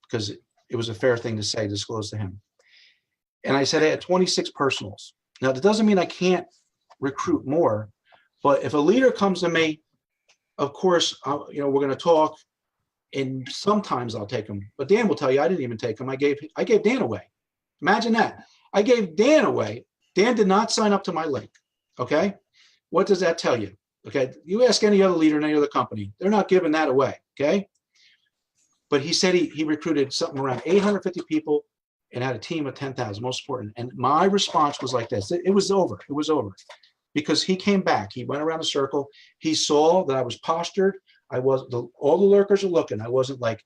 because it was a fair thing to say, disclose to him. And I said I had 26 personals. Now, that doesn't mean I can't recruit more, but if a leader comes to me, of course, we're going to talk, and sometimes I'll take them. But Dan will tell you I didn't even take them. I gave Dan away. Imagine that. I gave Dan away. Dan did not sign up to my link. Okay. What does that tell you? Okay. You ask any other leader in any other company, they're not giving that away. Okay. But he said he recruited something around 850 people and had a team of 10,000, most important. And my response was like this. It was over. It was over. Because he came back. He went around the circle. He saw that I was postured. All the lurkers are looking. I wasn't like,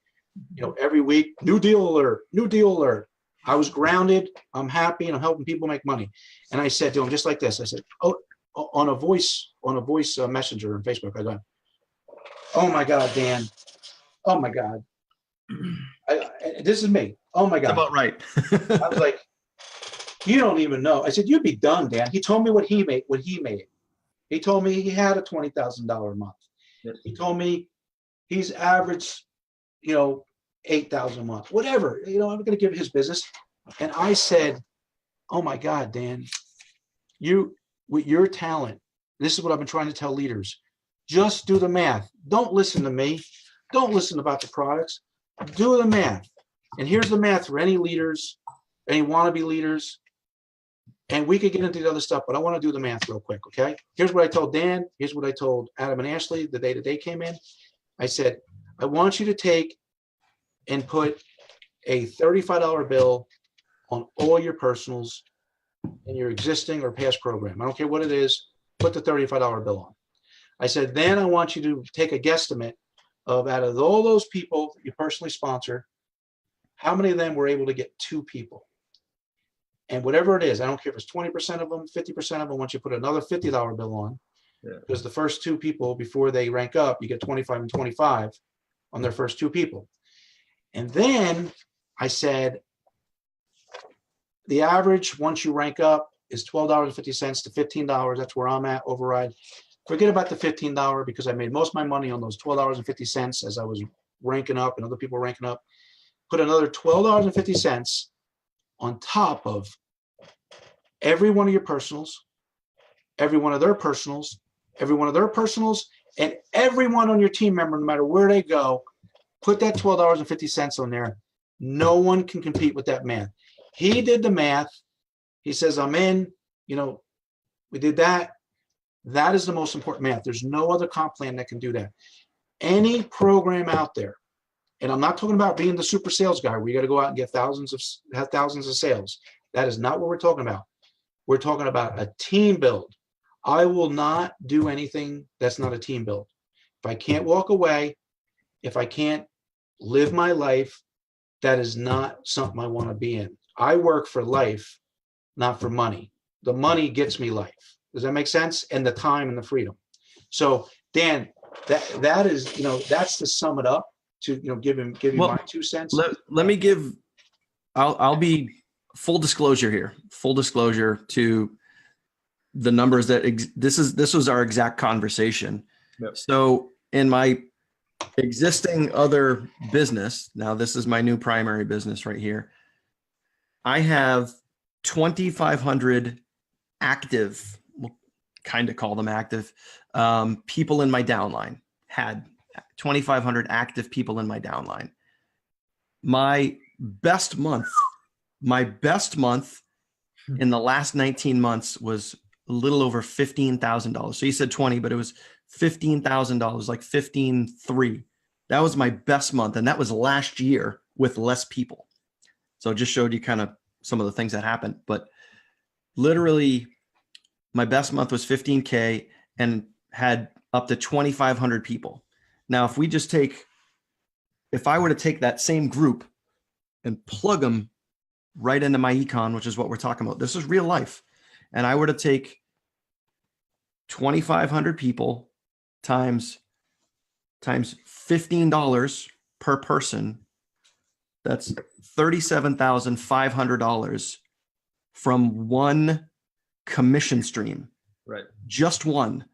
every week, new deal alert, new deal alert. I was grounded. I'm happy, and I'm helping people make money. And I said to him, just like this, I said, on a voice messenger on Facebook, I go, oh my God, Dan. Oh my God. This is me. Oh my God. That's about right. I was like, you don't even know. I said, you'd be done, Dan. He told me what he made. He told me he had a $20,000 a month. Yep. He told me he's averaged, 8,000 a month, whatever. I'm going to give his business. And I said, oh my God, Dan, with your talent, this is what I've been trying to tell leaders. Just do the math. Don't listen to me. Don't listen about the products. Do the math. And here's the math for any leaders, any wannabe leaders. And we could get into the other stuff, but I want to do the math real quick, okay? Here's what I told Dan. Here's what I told Adam and Ashley the day that they came in. I said, I want you to take and put a $35 bill on all your personals in your existing or past program. I don't care what it is, put the $35 bill on. I said, then I want you to take a guesstimate of out of all those people that you personally sponsor, how many of them were able to get 2 people? And whatever it is, I don't care if it's 20% of them, 50% of them, once you put another $50 bill on, because the first 2 people, before they rank up, you get 25 and 25 on their first 2 people. And then I said, the average, once you rank up, is $12.50 to $15. That's where I'm at, override. Forget about the $15 because I made most of my money on those $12.50 as I was ranking up and other people ranking up. Put another $12.50 on top of every one of your personals, every one of their personals, every one of their personals, and everyone on your team member, no matter where they go, put that $12.50 on there. No one can compete with that math. He did the math. He says, I'm in, we did that. That is the most important math. There's no other comp plan that can do that. Any program out there, and I'm not talking about being the super sales guy where you got to go out and get thousands of sales. That is not what we're talking about. We're talking about a team build. I will not do anything that's not a team build. If I can't walk away, if I can't live my life, that is not something I want to be in. I work for life, not for money. The money gets me life. Does that make sense? And the time and the freedom. So Dan, that is, that's to sum it up, to give you my 2 cents. Let me give, I'll be full disclosure here. Full disclosure to the numbers that this was our exact conversation. Yep. So in my existing other business, now this is my new primary business right here, I have 2,500 active, we'll kind of call them active, people in my downline. Had 2,500 active people in my downline. My best month in the last 19 months was a little over $15,000. So you said 20, but it was $15,000, like 15,300. That was my best month. And that was last year with less people. So it just showed you kind of some of the things that happened. But literally my best month was 15K and had up to 2,500 people. Now, if I were to take that same group and plug them right into my econ, which is what we're talking about, this is real life. And I were to take 2,500 people times $15 per person, that's $37,500 from one commission stream, Right. just one,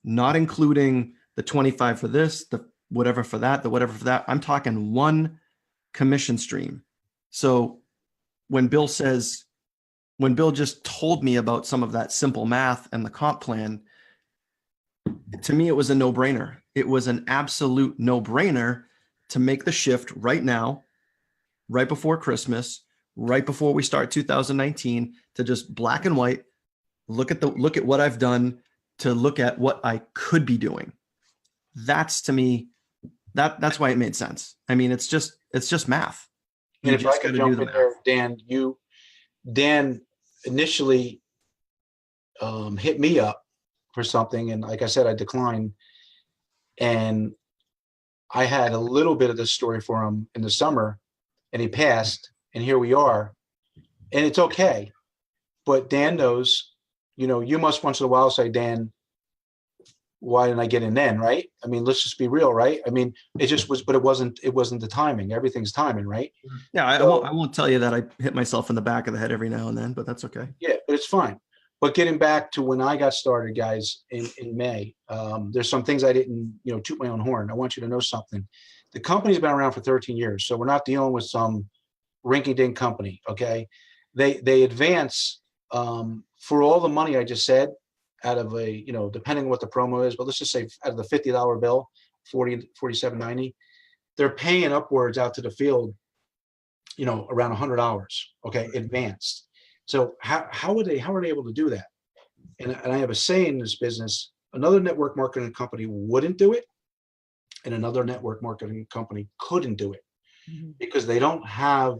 not including the 25 for this, the whatever for that, the whatever for that. I'm talking one commission stream. So when Bill just told me about some of that simple math and the comp plan, to me, it was a no-brainer. It was an absolute no-brainer to make the shift right now, right before Christmas, right before we start 2019, to just black and white, look at what I've done, to look at what I could be doing. That's, to me, that's why it made sense. I mean, it's just math. And if I could jump in there, Dan initially hit me up for something, and like I said, I declined. And I had a little bit of this story for him in the summer, and he passed, and here we are. And it's okay. But Dan knows, you must once in a while say, Dan, why didn't I get in then, right? I mean, let's just be real, right? I mean, it just was, but it wasn't the timing. Everything's timing, right? Yeah, I won't tell you that I hit myself in the back of the head every now and then, but that's okay. Yeah, but it's fine. But getting back to when I got started, guys, in May, there's some things I didn't, toot my own horn. I want you to know something. The company's been around for 13 years, so we're not dealing with some rinky-dink company, okay? They advance for all the money I just said, out of a, depending on what the promo is, but let's just say out of the $50 bill, $47.90, they're paying upwards out to the field, around $100, okay, advanced. So how are they able to do that? And I have a saying in this business: another network marketing company wouldn't do it, and another network marketing company couldn't do it, because they don't have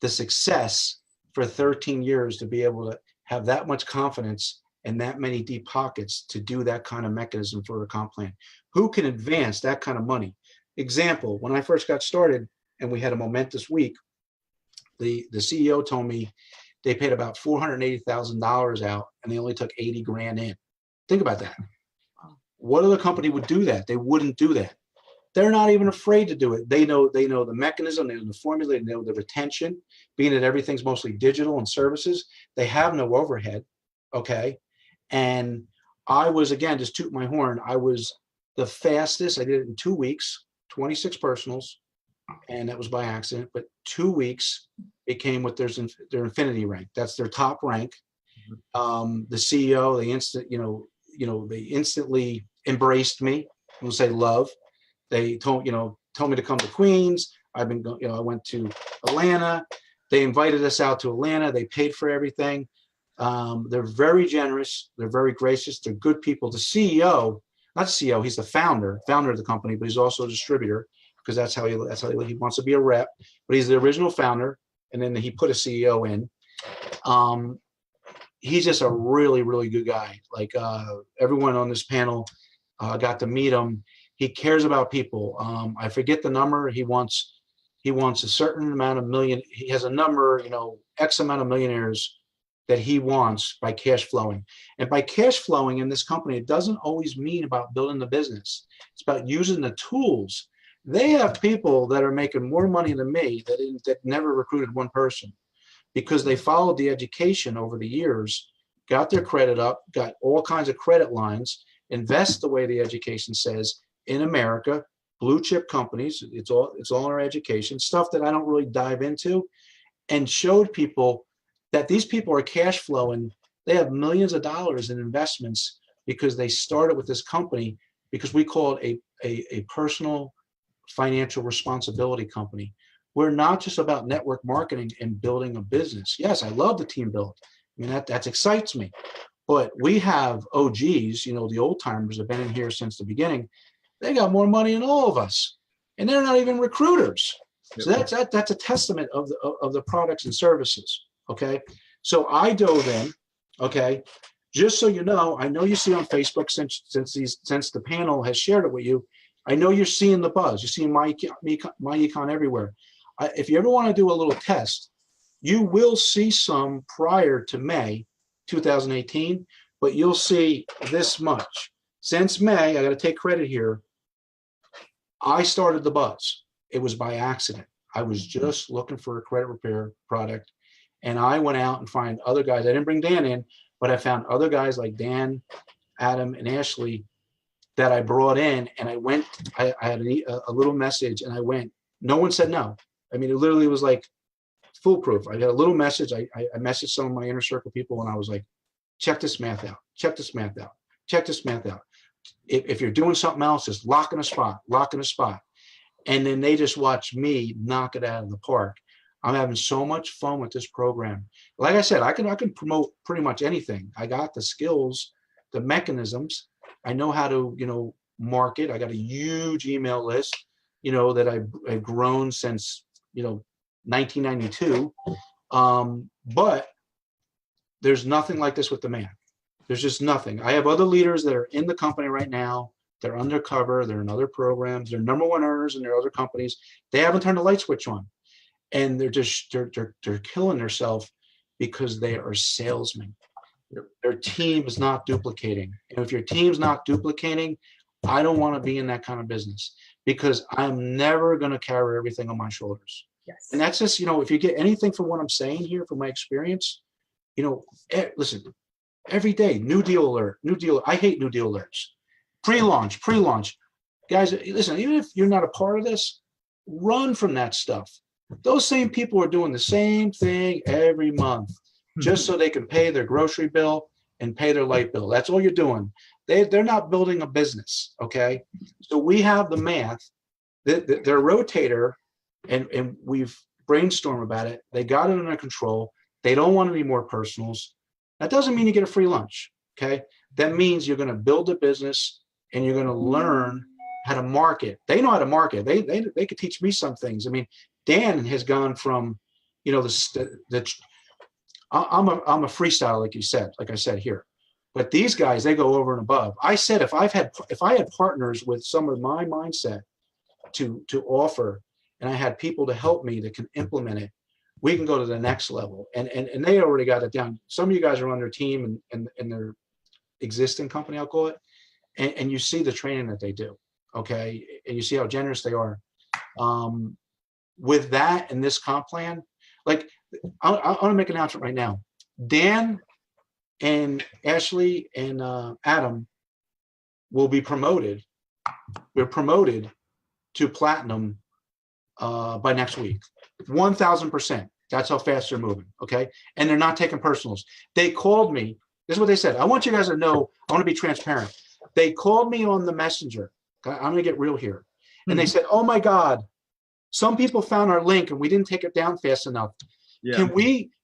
the success for 13 years to be able to have that much confidence and that many deep pockets to do that kind of mechanism for a comp plan. Who can advance that kind of money? Example, when I first got started and we had a momentous week, the CEO told me they paid about $480,000 out and they only took 80 grand in. Think about that. What other company would do that? They wouldn't do that. They're not even afraid to do it. They know the mechanism, they know the formula, they know the retention, being that everything's mostly digital and services. They have no overhead, okay? And I was, again, just toot my horn, I was the fastest. I did it in 2 weeks, 26 personals, and that was by accident. But 2 weeks became what their infinity rank. That's their top rank. The CEO, they instantly embraced me. We'll say love. They told me to come to Queens. I went to Atlanta. They invited us out to Atlanta. They paid for everything. They're very generous. They're very gracious. They're good people. The CEO, not the CEO, he's the founder of the company, but he's also a distributor, because that's how he wants to be a rep. But he's the original founder, and then he put a CEO in. He's just a really, really good guy. Like everyone on this panel got to meet him. He cares about people. I forget the number. He wants a certain amount of million. He has a number, X amount of millionaires that he wants by cash flowing. And by cash flowing in this company, it doesn't always mean about building the business. It's about using the tools. They have people that are making more money than me that never recruited one person, because they followed the education over the years, got their credit up, got all kinds of credit lines, invest the way the education says in America, blue chip companies. It's all in our education, stuff that I don't really dive into, and showed people that these people are cash flowing. They have millions of dollars in investments because they started with this company, because we call it a personal financial responsibility company. We're not just about network marketing and building a business. Yes, I love the team build. I mean, that excites me. But we have OGs, the old timers have been in here since the beginning. They got more money than all of us, and they're not even recruiters. So that's a testament of the products and services. Okay, so I dove in. Okay, just so you know, I know you see on Facebook since the panel has shared it with you. I know you're seeing the buzz. You're seeing my econ everywhere. If you ever want to do a little test, you will see some prior to May 2018, but you'll see this much. Since May, I got to take credit here. I started the buzz. It was by accident. I was just looking for a credit repair product, And I went out and find other guys. I didn't bring Dan in, but I found other guys like Dan, Adam, and Ashley that I brought in. And I had a little message, and I went. No one said no. I mean, it literally was like foolproof. I got a little message. I messaged some of my inner circle people, and I was like, check this math out. Check this math out. Check this math out. If you're doing something else, just lock in a spot. And then they just watch me knock it out of the park. I'm having so much fun with this program. Like I said, I can promote pretty much anything. I got the skills, the mechanisms. I know how to, market. I got a huge email list, that I've grown since, 1992. But there's nothing like this with the man. There's just nothing. I have other leaders that are in the company right now. They're undercover. They're in other programs. They're number one earners in their other companies. They haven't turned the light switch on, and they're killing themselves because they are salesmen. Their team is not duplicating. And if your team's not duplicating, I don't want to be in that kind of business, because I'm never going to carry everything on my shoulders. Yes. And that's just, if you get anything from what I'm saying here, from my experience, listen, every day, new deal alert. I hate new deal alerts. Pre-launch. Guys, listen, even if you're not a part of this, run from that stuff. Those same people are doing the same thing every month just so they can pay their grocery bill and pay their light bill. That's all you're doing. They're not building a business, okay? So we have the math, their rotator, and we've brainstormed about it. They got it under control. They don't want any more personals. That doesn't mean you get a free lunch, okay? That means you're going to build a business and you're going to learn how to market. They know how to market. They could teach me some things. I mean, Dan has gone from, I'm a freestyle, like I said here, but these guys, they go over and above. I said, if I had partners with some of my mindset to offer, and I had people to help me that can implement it, we can go to the next level. And they already got it down. Some of you guys are on their team and their existing company, I'll call it. And you see the training that they do. Okay. And you see how generous they are. With that and this comp plan, like I want to make an announcement right now. Dan and Ashley and Adam will be promoted. We're promoted to platinum by next week. 1,000%. That's how fast they're moving. Okay. And they're not taking personals. They called me. This is what they said. I want you guys to know, I want to be transparent. They called me on the messenger. I'm going to get real here. And they said, oh my God, some people found our link and we didn't take it down fast enough. Yeah.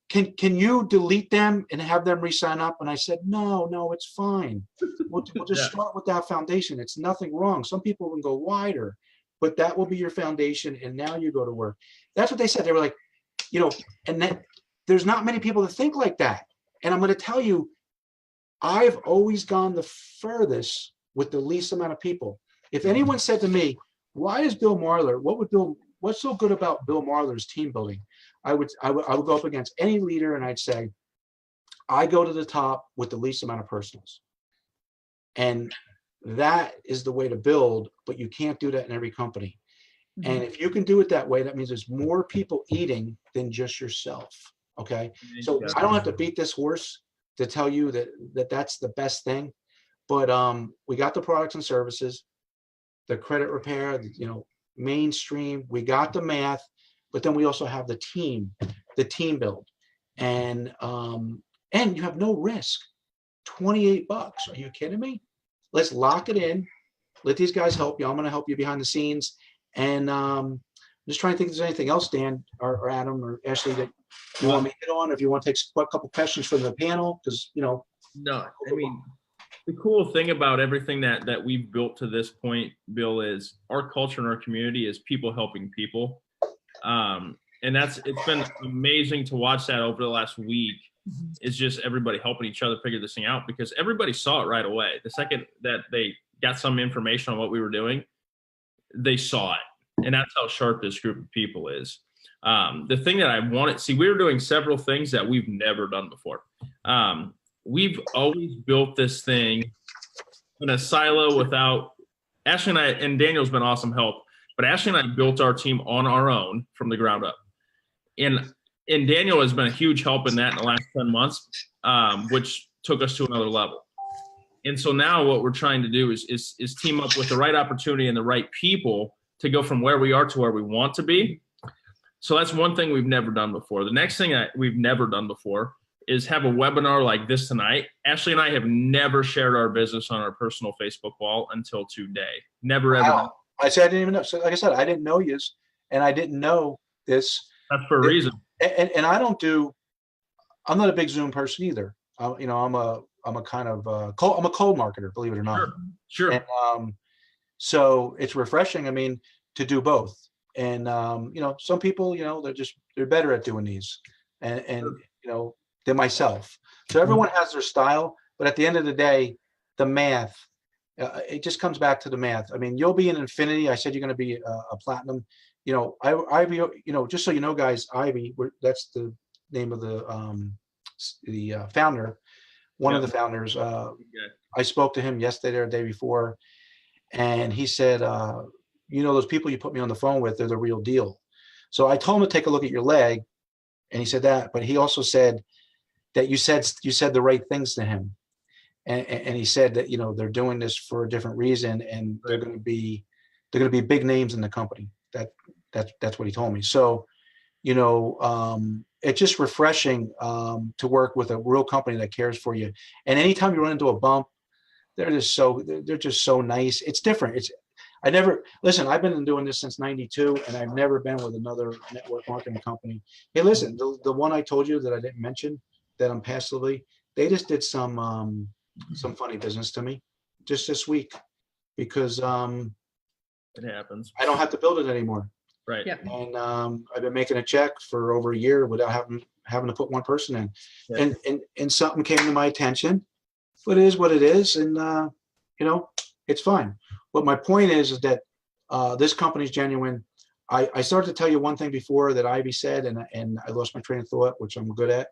Can you delete them and have them re-sign up? And I said, no, it's fine. We'll just start with that foundation. It's nothing wrong. Some people can go wider, but that will be your foundation. And now you go to work. That's what they said. They were like, and that there's not many people that think like that. And I'm going to tell you, I've always gone the furthest with the least amount of people. If anyone said to me, why is Bill Marler, what's so good about Bill Marler's team building? I would go up against any leader and I'd say, I go to the top with the least amount of personals. And that is the way to build, but you can't do that in every company. Mm-hmm. And if you can do it that way, that means there's more people eating than just yourself. Okay. So I don't have to beat this horse to tell you that that's the best thing, but we got the products and services, the credit repair, mainstream, we got the math, but then we also have the team build, and you have no risk. $28. Are you kidding me? Let's lock it in. Let these guys help you. I'm going to help you behind the scenes. And I'm just trying to think if there's anything else, Dan or Adam or Ashley, that you want me to hit on, if you want to take a couple questions from the panel, because, No, I mean, the cool thing about everything that we've built to this point, Bill, is our culture in our community is people helping people. And it's been amazing to watch that over the last week. It's just everybody helping each other figure this thing out, because everybody saw it right away. The second that they got some information on what we were doing, they saw it. And that's how sharp this group of people is. The thing that I wanted, we were doing several things that we've never done before. We've always built this thing in a silo without Ashley and I, and Daniel's been awesome help, but Ashley and I built our team on our own from the ground up. And and Daniel has been a huge help in that in the last 10 months, which took us to another level. And so now what we're trying to do is team up with the right opportunity and the right people to go from where we are to where we want to be. So that's one thing we've never done before. The next thing that we've never done before is have a webinar like this tonight. Ashley and I have never shared our business on our personal Facebook wall until today. Never ever. Wow. I said I didn't even know. So like I said, I didn't know you, and I didn't know this. That's for a reason. And I don't do. I'm not a big Zoom person either. You know, I'm a kind of I'm a cold marketer, believe it or not. Sure. And so it's refreshing. I mean, to do both. And you know, some people, you know, they're better at doing these, and you know, than myself. So everyone has their style, but at the end of the day, the math, it just comes back to the math. I mean, you'll be an infinity. I said you're going to be a platinum. You know, Ivy. You know, just so you know, guys, Ivy. That's the name of the founder. One of the founders. I spoke to him yesterday or the day before, and he said, you know, those people you put me on the phone with, they're the real deal. So I told him to take a look at your leg, and he said that, but he also said that you said the right things to him. And he said that, you know, they're doing this for a different reason, and they're going to be big names in the company. That's what he told me. So, you know, it's just refreshing to work with a real company that cares for you. And anytime you run into a bump, they're just so nice. It's different. I've been doing this since '92, and I've never been with another network marketing company. Hey, listen, the one I told you that I didn't mention, that I'm passively, they just did some funny business to me just this week, because It happens. I don't have to build it anymore. Right. Yeah. And I've been making a check for over a year without having to put one person in. Yeah. And something came to my attention, but it is what it is, and you know, it's fine. But my point is that this company's genuine. I started to tell you one thing before that Ivy said, and I lost my train of thought, which I'm good at.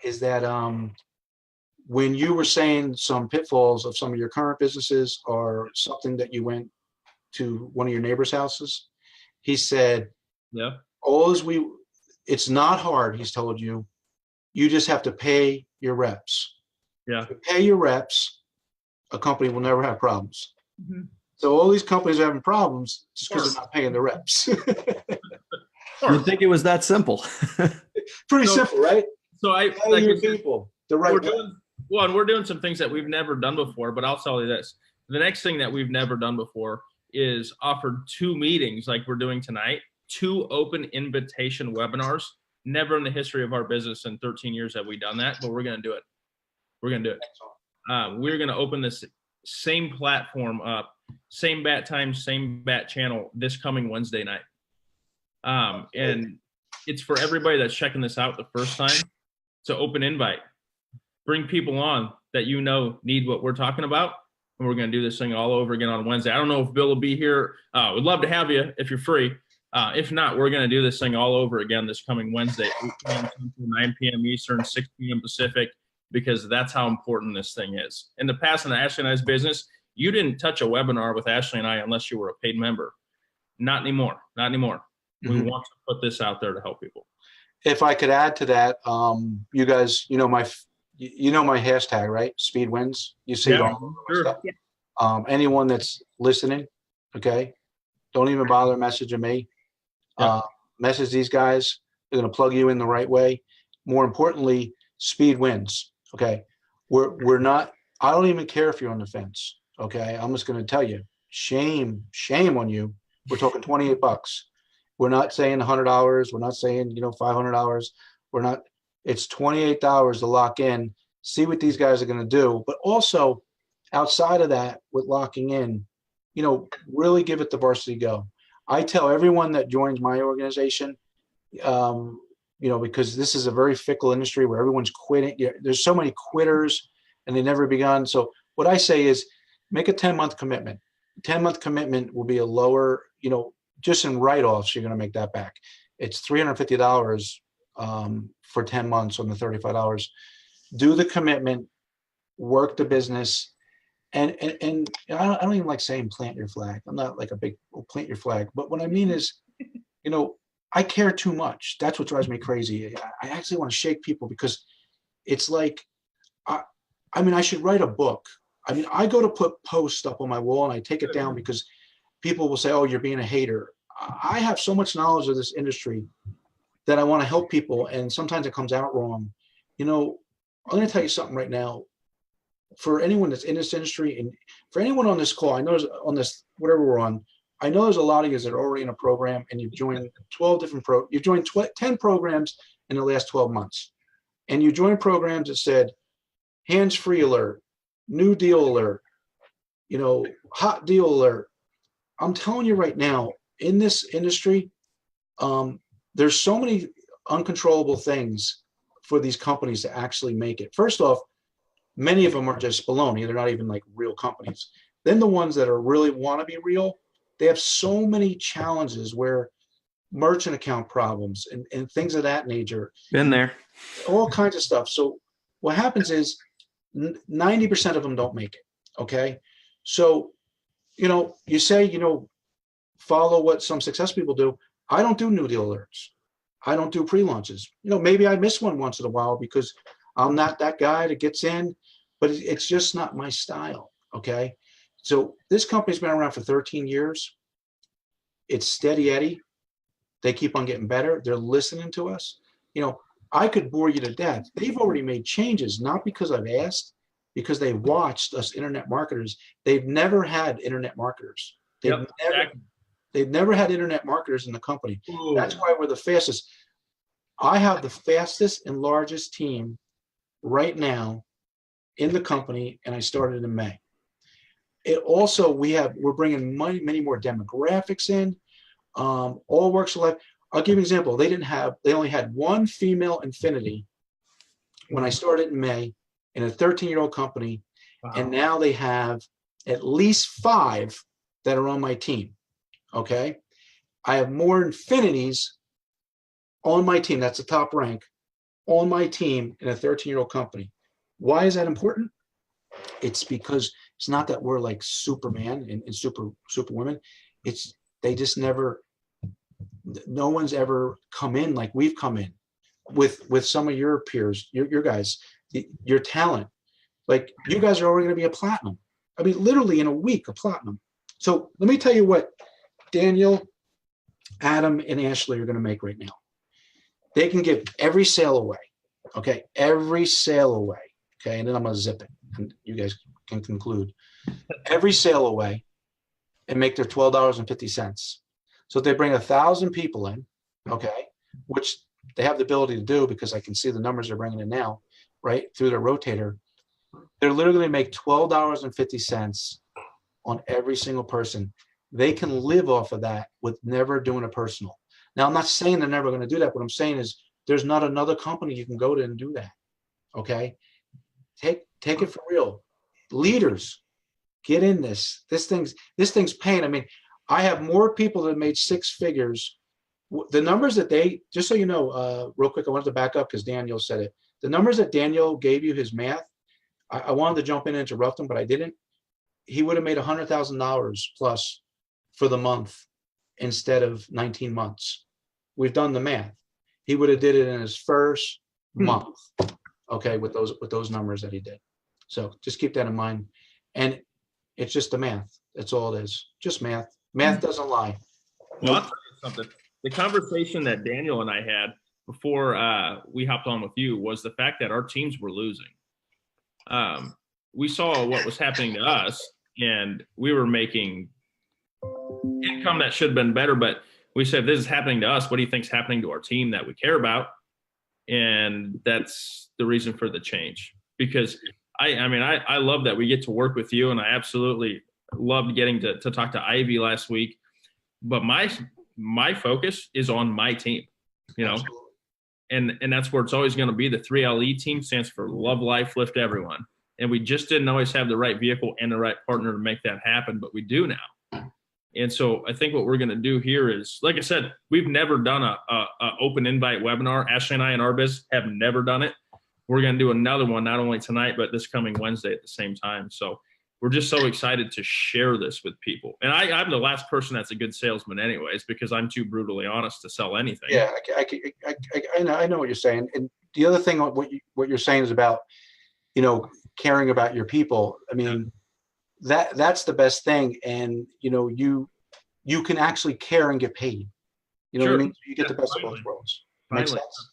Is that when you were saying some pitfalls of some of your current businesses, or something that you went to one of your neighbor's houses, he said, Yeah. it's not hard. He's told you, you just have to pay your reps. Yeah. If you pay your reps, a company will never have problems. Mhm. So all these companies are having problems just because they're not paying the reps. You'd think it was that simple. Pretty simple, right? So Pay like your you said, people the right way. we're doing some things that we've never done before, but I'll tell you this. The next thing that we've never done before is offered 2 meetings like we're doing tonight, 2 open invitation webinars. Never in the history of our business in 13 years have we done that, but we're going to do it. We're going to do it. We're going to open this same platform up, same bat time, same bat channel this coming Wednesday night. And it's for everybody that's checking this out the first time. It's an open invite. Bring people on that you know need what we're talking about, and we're going to do this thing all over again on Wednesday. I don't know if Bill will be here. We'd love to have you if you're free. If not, we're going to do this thing all over again this coming Wednesday, 8 p.m. Central, 9 p.m. Eastern, 6 p.m. Pacific, because that's how important this thing is. In the past, in Ashley and I's business, you didn't touch a webinar with Ashley and I unless you were a paid member. Not anymore. Not anymore. We want to put this out there to help people. If I could add to that, you guys, you know my hashtag, right? Speed wins. You see it all over my stuff. Yeah. Anyone that's listening, okay, don't even bother messaging me. Message these guys. They're going to plug you in the right way. More importantly, speed wins. Okay, we're not. I don't even care if you're on the fence. Okay, I'm just going to tell you, shame on you. We're talking $28. We're not saying $100. We're not saying, you know, $500. We're not. It's $28 to lock in. See what these guys are going to do. But also, outside of that, with locking in, you know, really give it the varsity go. I tell everyone that joins my organization, you know, because this is a very fickle industry where everyone's quitting. There's so many quitters, and they never begun. So what I say is, make a 10-month commitment. 10-month commitment will be a lower, you know, just in write-offs, you're going to make that back. It's $350 for 10 months on the $35. Do the commitment, work the business, and I don't even like saying plant your flag. I'm not like a big plant your flag, but what I mean is, you know, I care too much. That's what drives me crazy. I actually want to shake people because it's like, I mean, I should write a book. I mean, I go to put posts up on my wall and I take it down because people will say, oh, you're being a hater. I have so much knowledge of this industry that I want to help people. And sometimes it comes out wrong. You know, I'm going to tell you something right now. For anyone that's in this industry and for anyone on this call, I know on this, whatever we're on, I know there's a lot of you that are already in a program and you've joined 12 different you've joined 10 programs in the last 12 months. And you joined programs that said hands-free alert, new deal alert, you know, hot deal alert. I'm telling you right now, in this industry, there's so many uncontrollable things for these companies to actually make it. First off, many of them are just baloney. They're not even like real companies. Then the ones that are really want to be real, they have so many challenges where merchant account problems and things of that nature. Been there. All kinds of stuff. So what happens is 90% of them don't make it. Okay. So, you know, you say, you know, follow what some success people do. I don't do new deal alerts. I don't do pre-launches. You know, maybe I miss one once in a while because I'm not that guy that gets in, but it's just not my style. Okay. So this company's been around for 13 years. It's steady Eddie. They keep on getting better. They're listening to us. You know, I could bore you to death. They've already made changes, not because I've asked, because they watched us internet marketers. They've never had internet marketers. They've never had internet marketers in the company. Ooh. That's why we're the fastest. I have the fastest and largest team right now in the company, and I started in May. It also, we're bringing many more demographics in, all works of life. I'll give you an example. They only had one female Infinity when I started in May in a 13-year-old company. Wow. And now they have at least 5 that are on my team. Okay. I have more Infinities on my team. That's the top rank on my team in a 13-year-old company. Why is that important? It's because it's not that we're like Superman and superwoman. It's, they just never, no one's ever come in like we've come in with some of your peers, your guys, your talent. Like you guys are already going to be a platinum. I mean, literally in a week, a platinum. So let me tell you what Daniel, Adam, and Ashley are going to make right now. They can give every sale away. Okay. Every sale away. Okay. And then I'm going to zip it and you guys can conclude. Every sale away and make their $12.50. So if they bring 1,000 people in, okay, which they have the ability to do because I can see the numbers they're bringing in now, right, through their rotator, they're literally going to make $12.50 on every single person. They can live off of that with never doing a personal. Now, I'm not saying they're never going to do that. What I'm saying is there's not another company you can go to and do that, okay? Take it for real. Leaders, get in this. This thing's paying. I mean, I have more people that made 6 figures. The numbers that they, just so you know, real quick, I wanted to back up because Daniel said it. The numbers that Daniel gave you, his math, I wanted to jump in and interrupt him, but I didn't. He would have made $100,000 plus for the month instead of 19 months. We've done the math. He would have did it in his first month, okay, with those numbers that he did. So just keep that in mind. And it's just the math. That's all it is. Just math. Math doesn't lie. Well, I'll tell you something. The conversation that Daniel and I had before we hopped on with you was the fact that our teams were losing. We saw what was happening to us, and we were making income that should have been better. But we said, this is happening to us. What do you think is happening to our team that we care about? And that's the reason for the change. Because I love that we get to work with you, and I absolutely loved getting to talk to Ivy last week. But my focus is on my team, you know, and that's where it's always going to be. The 3LE team stands for Love Life, Lift Everyone. And we just didn't always have the right vehicle and the right partner to make that happen, but we do now. And so I think what we're going to do here is, like I said, we've never done a open invite webinar. Ashley and I in our business have never done it. We're going to do another one, not only tonight, but this coming Wednesday at the same time. So we're just so excited to share this with people. And I'm the last person that's a good salesman anyways, because I'm too brutally honest to sell anything. Yeah, I know what you're saying. And the other thing, what you're saying is about, caring about your people. I mean, that's the best thing. And, you can actually care and get paid. You know what I mean? You get the best of both worlds. Makes sense?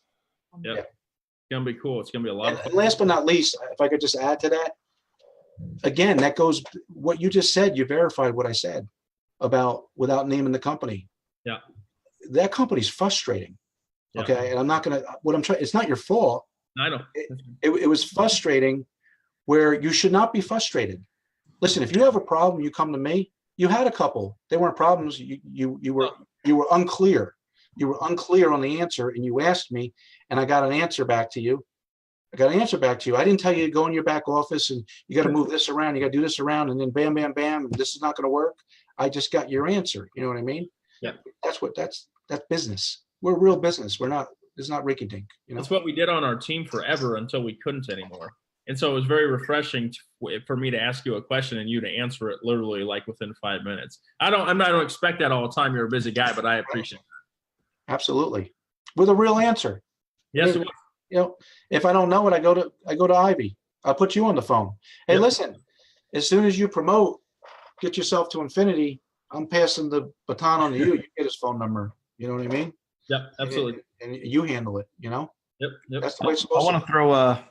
Yeah. It's going to be cool. It's going to be a lot of fun. And last but not least, if I could just add to that, again, that goes, what you just said, you verified what I said about without naming the company. Yeah. That company's frustrating. Yeah. Okay. And I'm not going to, it's not your fault. I know. It was frustrating where you should not be frustrated. Listen, if you have a problem, you come to me. You had a couple. They weren't problems. You were unclear. You were unclear on the answer, and you asked me, and I got an answer back to you. I didn't tell you to go in your back office and you got to move this around. You got to do this around, and then bam, bam, bam. This is not going to work. I just got your answer. You know what I mean? Yeah. That's business. We're real business. It's not rinky dink. That's what we did on our team forever until we couldn't anymore. And so it was very refreshing for me to ask you a question and you to answer it literally like within 5 minutes. I don't expect that all the time. You're a busy guy, but I appreciate it. Absolutely. With a real answer. Yes. I mean, if I don't know it, I go to Ivy. I'll put you on the phone. Hey, listen, as soon as you promote, get yourself to infinity, I'm passing the baton on to you. You get his phone number. You know what I mean? Yep, absolutely. And you handle it, Yep. That's the way it's supposed to be.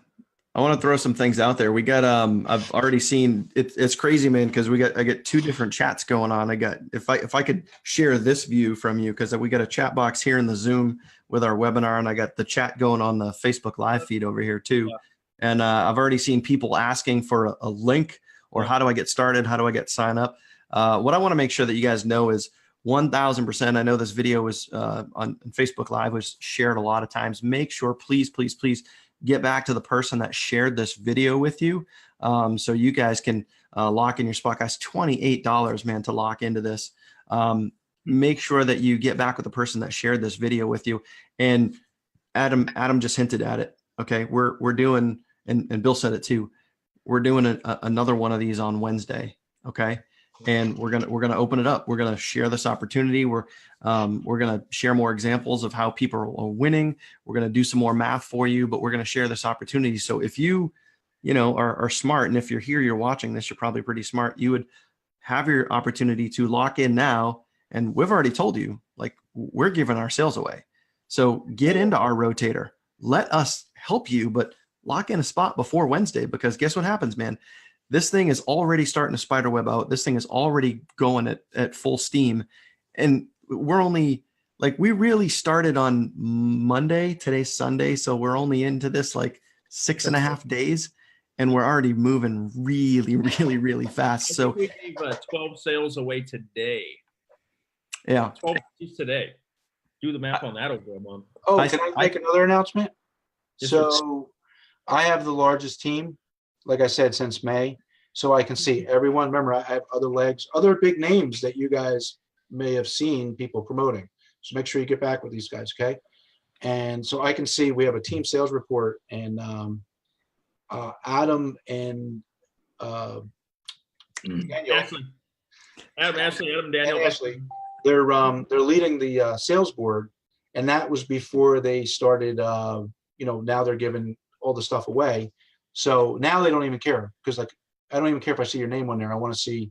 I want to throw some things out there. We got I've already seen it's crazy, man, because I get two different chats going on. I got if I could share this view from you, because we got a chat box here in the Zoom with our webinar, and I got the chat going on the Facebook live feed over here too. Yeah. And I've already seen people asking for a link or how do I get started? How do I get sign up? What I want to make sure that you guys know is 1000%. I know this video was on Facebook Live was shared a lot of times. Make sure, please get back to the person that shared this video with you, so you guys can lock in your spot. Guys, $28, man, to lock into this. Make sure that you get back with the person that shared this video with you. And Adam just hinted at it. Okay, we're doing, and Bill said it too. We're doing another one of these on Wednesday. Okay. And we're gonna open it up. We're gonna share this opportunity. We're gonna share more examples of how people are winning. We're gonna do some more math for you, but we're gonna share this opportunity. So if you are smart, and if you're here, you're watching this, you're probably pretty smart. You would have your opportunity to lock in now. And we've already told you, like, we're giving our sales away. So get into our rotator. Let us help you, but lock in a spot before Wednesday, because guess what happens, man? This thing is already starting to spider web out. This thing is already going at full steam. And we're only we really started on Monday. Today's Sunday. So we're only into this like 6.5 days, and we're already moving really, really, really fast. So we gave 12 sales away today. Yeah. 12 today. Do the math on that over a month. Oh, can I make another announcement? So I have the largest team, like I said, since May. So I can see everyone. Remember, I have other big names that you guys may have seen people promoting. So make sure you get back with these guys, okay? And so I can see we have a team sales report, and Adam and Daniel. Ashley. They're leading the sales board, and that was before they started. Now they're giving all the stuff away. So now they don't even care, because I don't even care if I see your name on there. I want to see,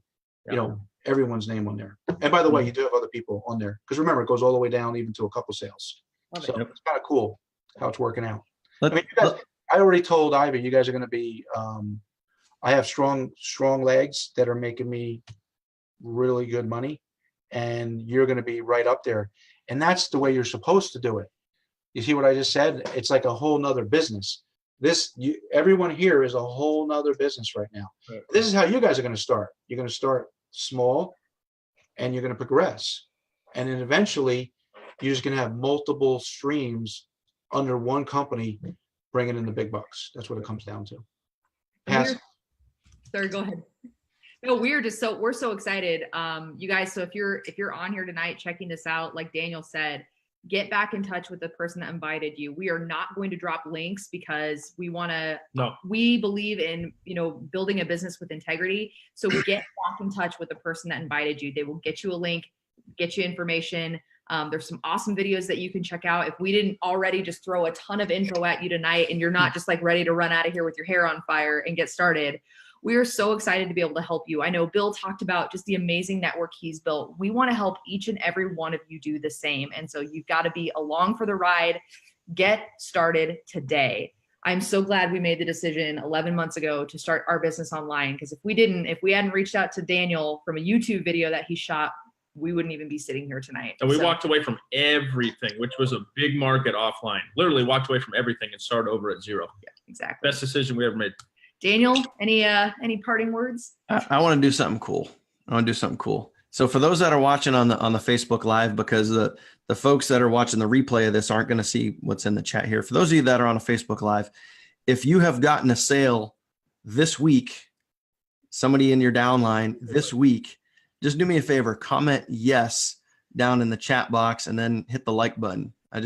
everyone's name on there. And by the way, you do have other people on there, because remember, it goes all the way down even to a couple sales. So it's kind of cool how it's working out. I already told Ivy, you guys are going to be. I have strong legs that are making me really good money, and you're going to be right up there. And that's the way you're supposed to do it. You see what I just said? It's like a whole nother business. Everyone here is a whole nother business right now. Right. This is how you guys are going to start. You're going to start small, and you're going to progress. And then eventually you're just going to have multiple streams under one company bringing in the big bucks. That's what it comes down to. Sorry, go ahead. No, we're so excited. You guys, so if you're on here tonight checking this out, like Daniel said, get back in touch with the person that invited you. We are not going to drop links because we want to, we believe in, building a business with integrity. So get back in touch with the person that invited you. They will get you a link, get you information. There's some awesome videos that you can check out. If we didn't already just throw a ton of info at you tonight and you're not just like ready to run out of here with your hair on fire and get started, we are so excited to be able to help you. I know Bill talked about just the amazing network he's built. We want to help each and every one of you do the same. And so you've got to be along for the ride. Get started today. I'm so glad we made the decision 11 months ago to start our business online, because if we hadn't reached out to Daniel from a YouTube video that he shot, we wouldn't even be sitting here tonight. And we walked away from everything, which was a big market offline. Literally walked away from everything and started over at zero. Yeah, exactly. Best decision we ever made. Daniel, any parting words? I want to do something cool. So for those that are watching on the Facebook Live, because the folks that are watching the replay of this aren't going to see what's in the chat here. For those of you that are on a Facebook Live, if you have gotten a sale this week, somebody in your downline this week, just do me a favor, comment yes down in the chat box and then hit the like button. I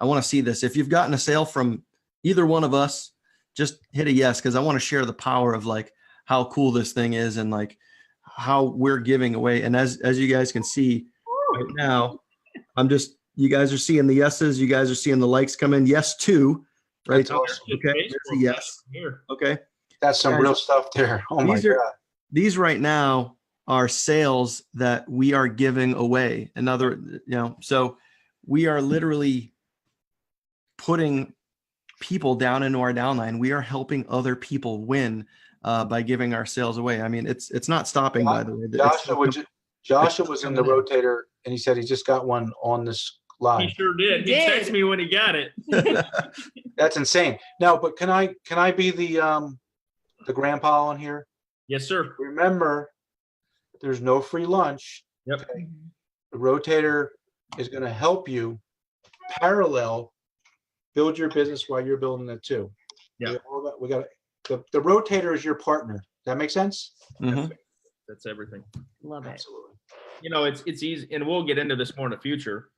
want to see this. If you've gotten a sale from either one of us, just hit a yes, because I want to share the power of like how cool this thing is and like how we're giving away. And as you guys can see right now, you guys are seeing the yeses, you guys are seeing the likes come in. Yes, two, right? Awesome. Okay, there's a yes. Okay. That's some real stuff there. Oh my God. These right now are sales that we are giving away. So we are literally putting people down into our downline. We are helping other people win by giving our sales away. I mean, it's not stopping, by the way. Joshua was in the rotator and he said he just got one on this live. He sure did. He texted me when he got it. That's insane. Now, but can I be the grandpa on here? Yes, sir. Remember, there's no free lunch. Yep. Okay? The rotator is going to help you parallel build your business while you're building it too. Yeah. We got the rotator is your partner. That make sense? Mm-hmm. That's everything. Love it. Absolutely. It's easy, and we'll get into this more in the future.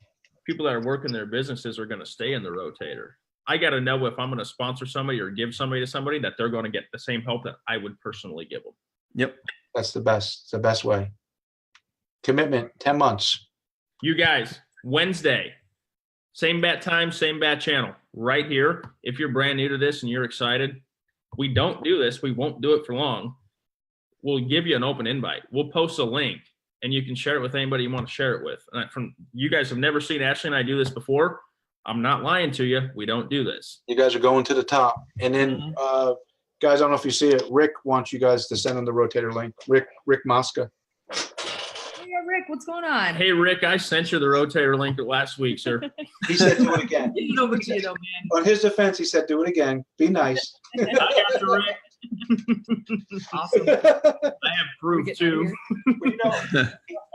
People that are working their businesses are going to stay in the rotator. I got to know if I'm going to sponsor somebody or give somebody to somebody that they're going to get the same help that I would personally give them. Yep. That's the best. It's the best way. Commitment, 10 months. You guys, Wednesday, same bat time, same bat channel, right here. If you're brand new to this and you're excited, we don't do this. We won't do it for long. We'll give you an open invite. We'll post a link, and you can share it with anybody you want to share it with. And you guys have never seen Ashley and I do this before. I'm not lying to you. We don't do this. You guys are going to the top. And then, guys, I don't know if you see it. Rick wants you guys to send him the rotator link. Rick Mosca. Hey, Rick, what's going on? Hey, Rick, I sent you the rotator link last week, sir. He said, do it again. Get it over to you, though, man. On his defense, he said, do it again. Be nice. I got you, Rick. Awesome. I have proof, too.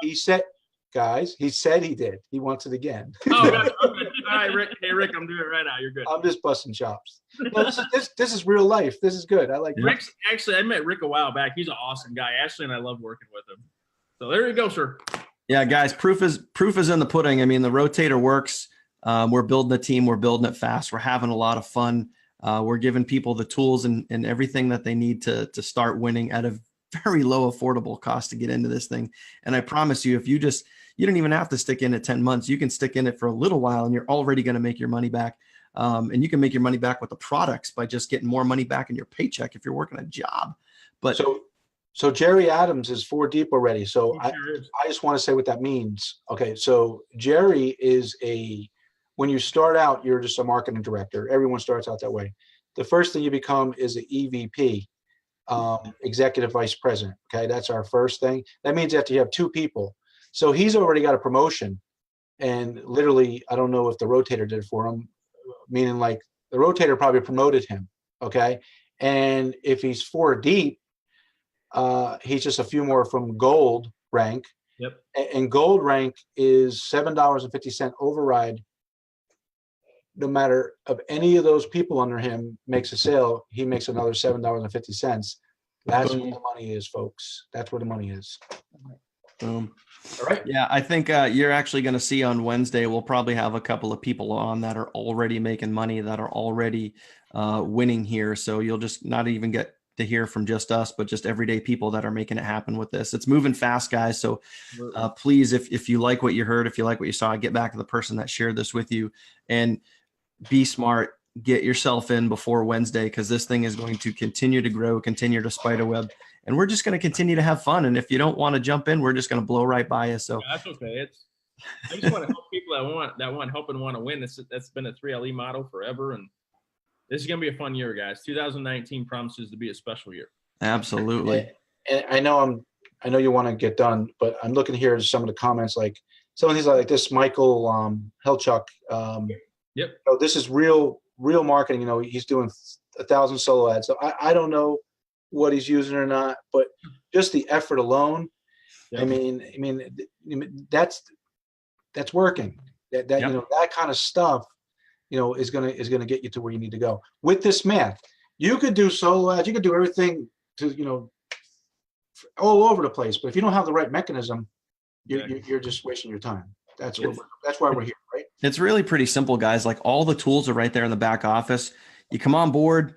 He said, guys, he said he did. He wants it again. Oh, God. Okay. All right, Rick. Hey, Rick, I'm doing it right now. You're good. I'm just busting chops. No, this is real life. This is good. I like Rick's actually, I met Rick a while back. He's an awesome guy. Ashley and I love working with him. So there you go, sir. Yeah, guys, proof is in the pudding. I mean, the rotator works. We're building a team. We're building it fast. We're having a lot of fun. We're giving people the tools and everything that they need to start winning at a very low affordable cost to get into this thing. And I promise you, if you don't even have to stick in it 10 months. You can stick in it for a little while and you're already going to make your money back. And you can make your money back with the products by just getting more money back in your paycheck if you're working a job. But so Jerry Adams is 4 deep already. So I just want to say what that means. Okay. So Jerry is when you start out, you're just a marketing director. Everyone starts out that way. The first thing you become is an EVP, executive vice president. Okay. That's our first thing. That means that you have 2 people. So he's already got a promotion, and literally, I don't know if the rotator did it for him, meaning like the rotator probably promoted him. Okay. And if he's 4 deep, he's just a few more from gold rank. Yep. And gold rank is $7.50 override. No matter of any of those people under him makes a sale, he makes another $7.50. That's where the money is, folks. That's where the money is. Boom. All right. Yeah, I think you're actually going to see on Wednesday, we'll probably have a couple of people on that are already making money, that are already winning here. So you'll just not even get to hear from just us, but just everyday people that are making it happen with this. It's moving fast, guys. So please, if you like what you heard, if you like what you saw, get back to the person that shared this with you and be smart. Get yourself in before Wednesday, because this thing is going to continue to grow, continue to spider web, and we're just going to continue to have fun. And if you don't want to jump in, we're just going to blow right by you. So that's okay. I just want to help people that want help and want to win. That's been a 3LE model forever, and this is going to be a fun year, guys. 2019 promises to be a special year. Absolutely. And I know you want to get done, but I'm looking here at some of the comments, like some of these like this Michael Helchuk. Yep. So this is real marketing. You know, he's doing 1,000 solo ads. So I don't know what he's using or not, but just the effort alone. Yep. I mean that's working. That yep. You know, that kind of stuff, you know, is gonna get you to where you need to go. With this math, you could do solo ads, you could do everything to, you know, all over the place. But if you don't have the right mechanism, you're just wasting your time. That's why we're here, right? It's really pretty simple, guys. Like, all the tools are right there in the back office. You come on board,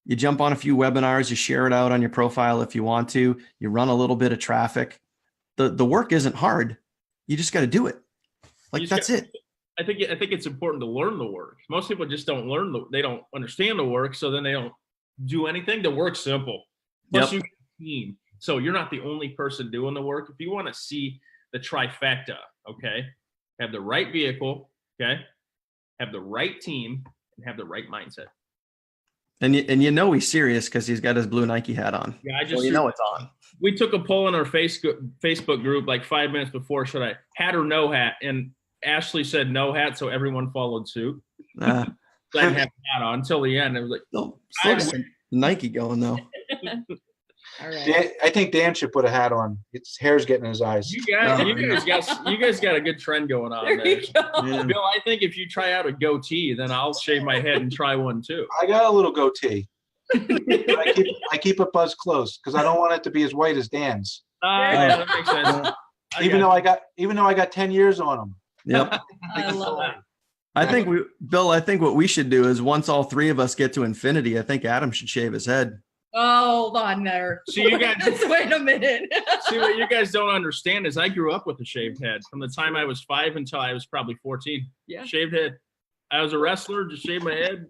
you jump on a few webinars, you share it out on your profile if you want to, you run a little bit of traffic. The work isn't hard. You just got to do it. Like, that's it. I think it's important to learn the work. Most people just don't they don't understand the work, so then they don't do anything. The work's simple. Plus, you get a team. So you're not the only person doing the work. If you want to see the trifecta, okay, have the right vehicle, okay, have the right team, and have the right mindset. And you know he's serious because he's got his blue Nike hat on. Yeah, you know it's on. We took a poll in our Facebook group like 5 minutes before, should I hat or no hat? And Ashley said no hat, so everyone followed suit. So I didn't have a hat on until the end. It was like, some Nike going though. All right. Dan, I think Dan should put a hat on. His hair's getting in his eyes. You guys got a good trend going on there. Bill, I think if you try out a goatee, then I'll shave my head and try one too. I got a little goatee. I keep it buzzed close because I don't want it to be as white as Dan's. Yeah, that makes sense. Even though I got 10 years on them. Yep. I love that. I think what we should do is, once all three of us get to infinity, I think Adam should shave his head. Oh, hold on there. So you guys just wait a minute. See, what you guys don't understand is I grew up with a shaved head from the time I was 5 until I was probably 14. Yeah. Shaved head. I was a wrestler, just shaved my head.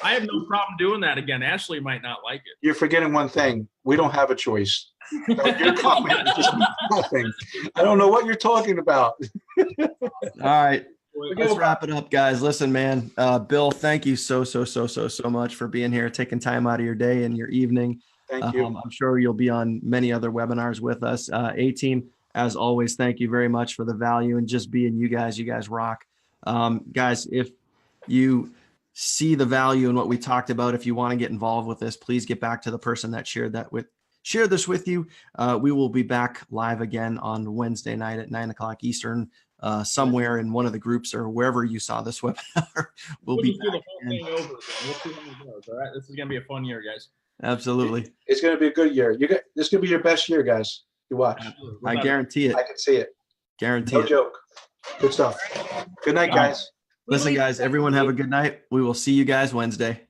I have no problem doing that again. Ashley might not like it. You're forgetting one thing. We don't have a choice. Your comment is just nothing. I don't know what you're talking about. All right. Let's wrap it up, guys. Listen, man, Bill, thank you so much for being here, taking time out of your day and your evening. Thank you. I'm sure you'll be on many other webinars with us. A-Team, as always, thank you very much for the value and just being you guys. You guys rock. Guys, if you see the value in what we talked about, if you want to get involved with this, please get back to the person that shared this with you. We will be back live again on Wednesday night at 9 o'clock Eastern. Somewhere in one of the groups or wherever you saw this webinar. We'll be do the whole thing over again. We'll see how it goes. All right, this is gonna be a fun year, guys. Absolutely, it's gonna be a good year. This could be your best year, guys. You watch. I guarantee it. I can see it. Guarantee it. No joke. Good stuff. Good night, guys. Listen, guys. Everyone have a good night. We will see you guys Wednesday.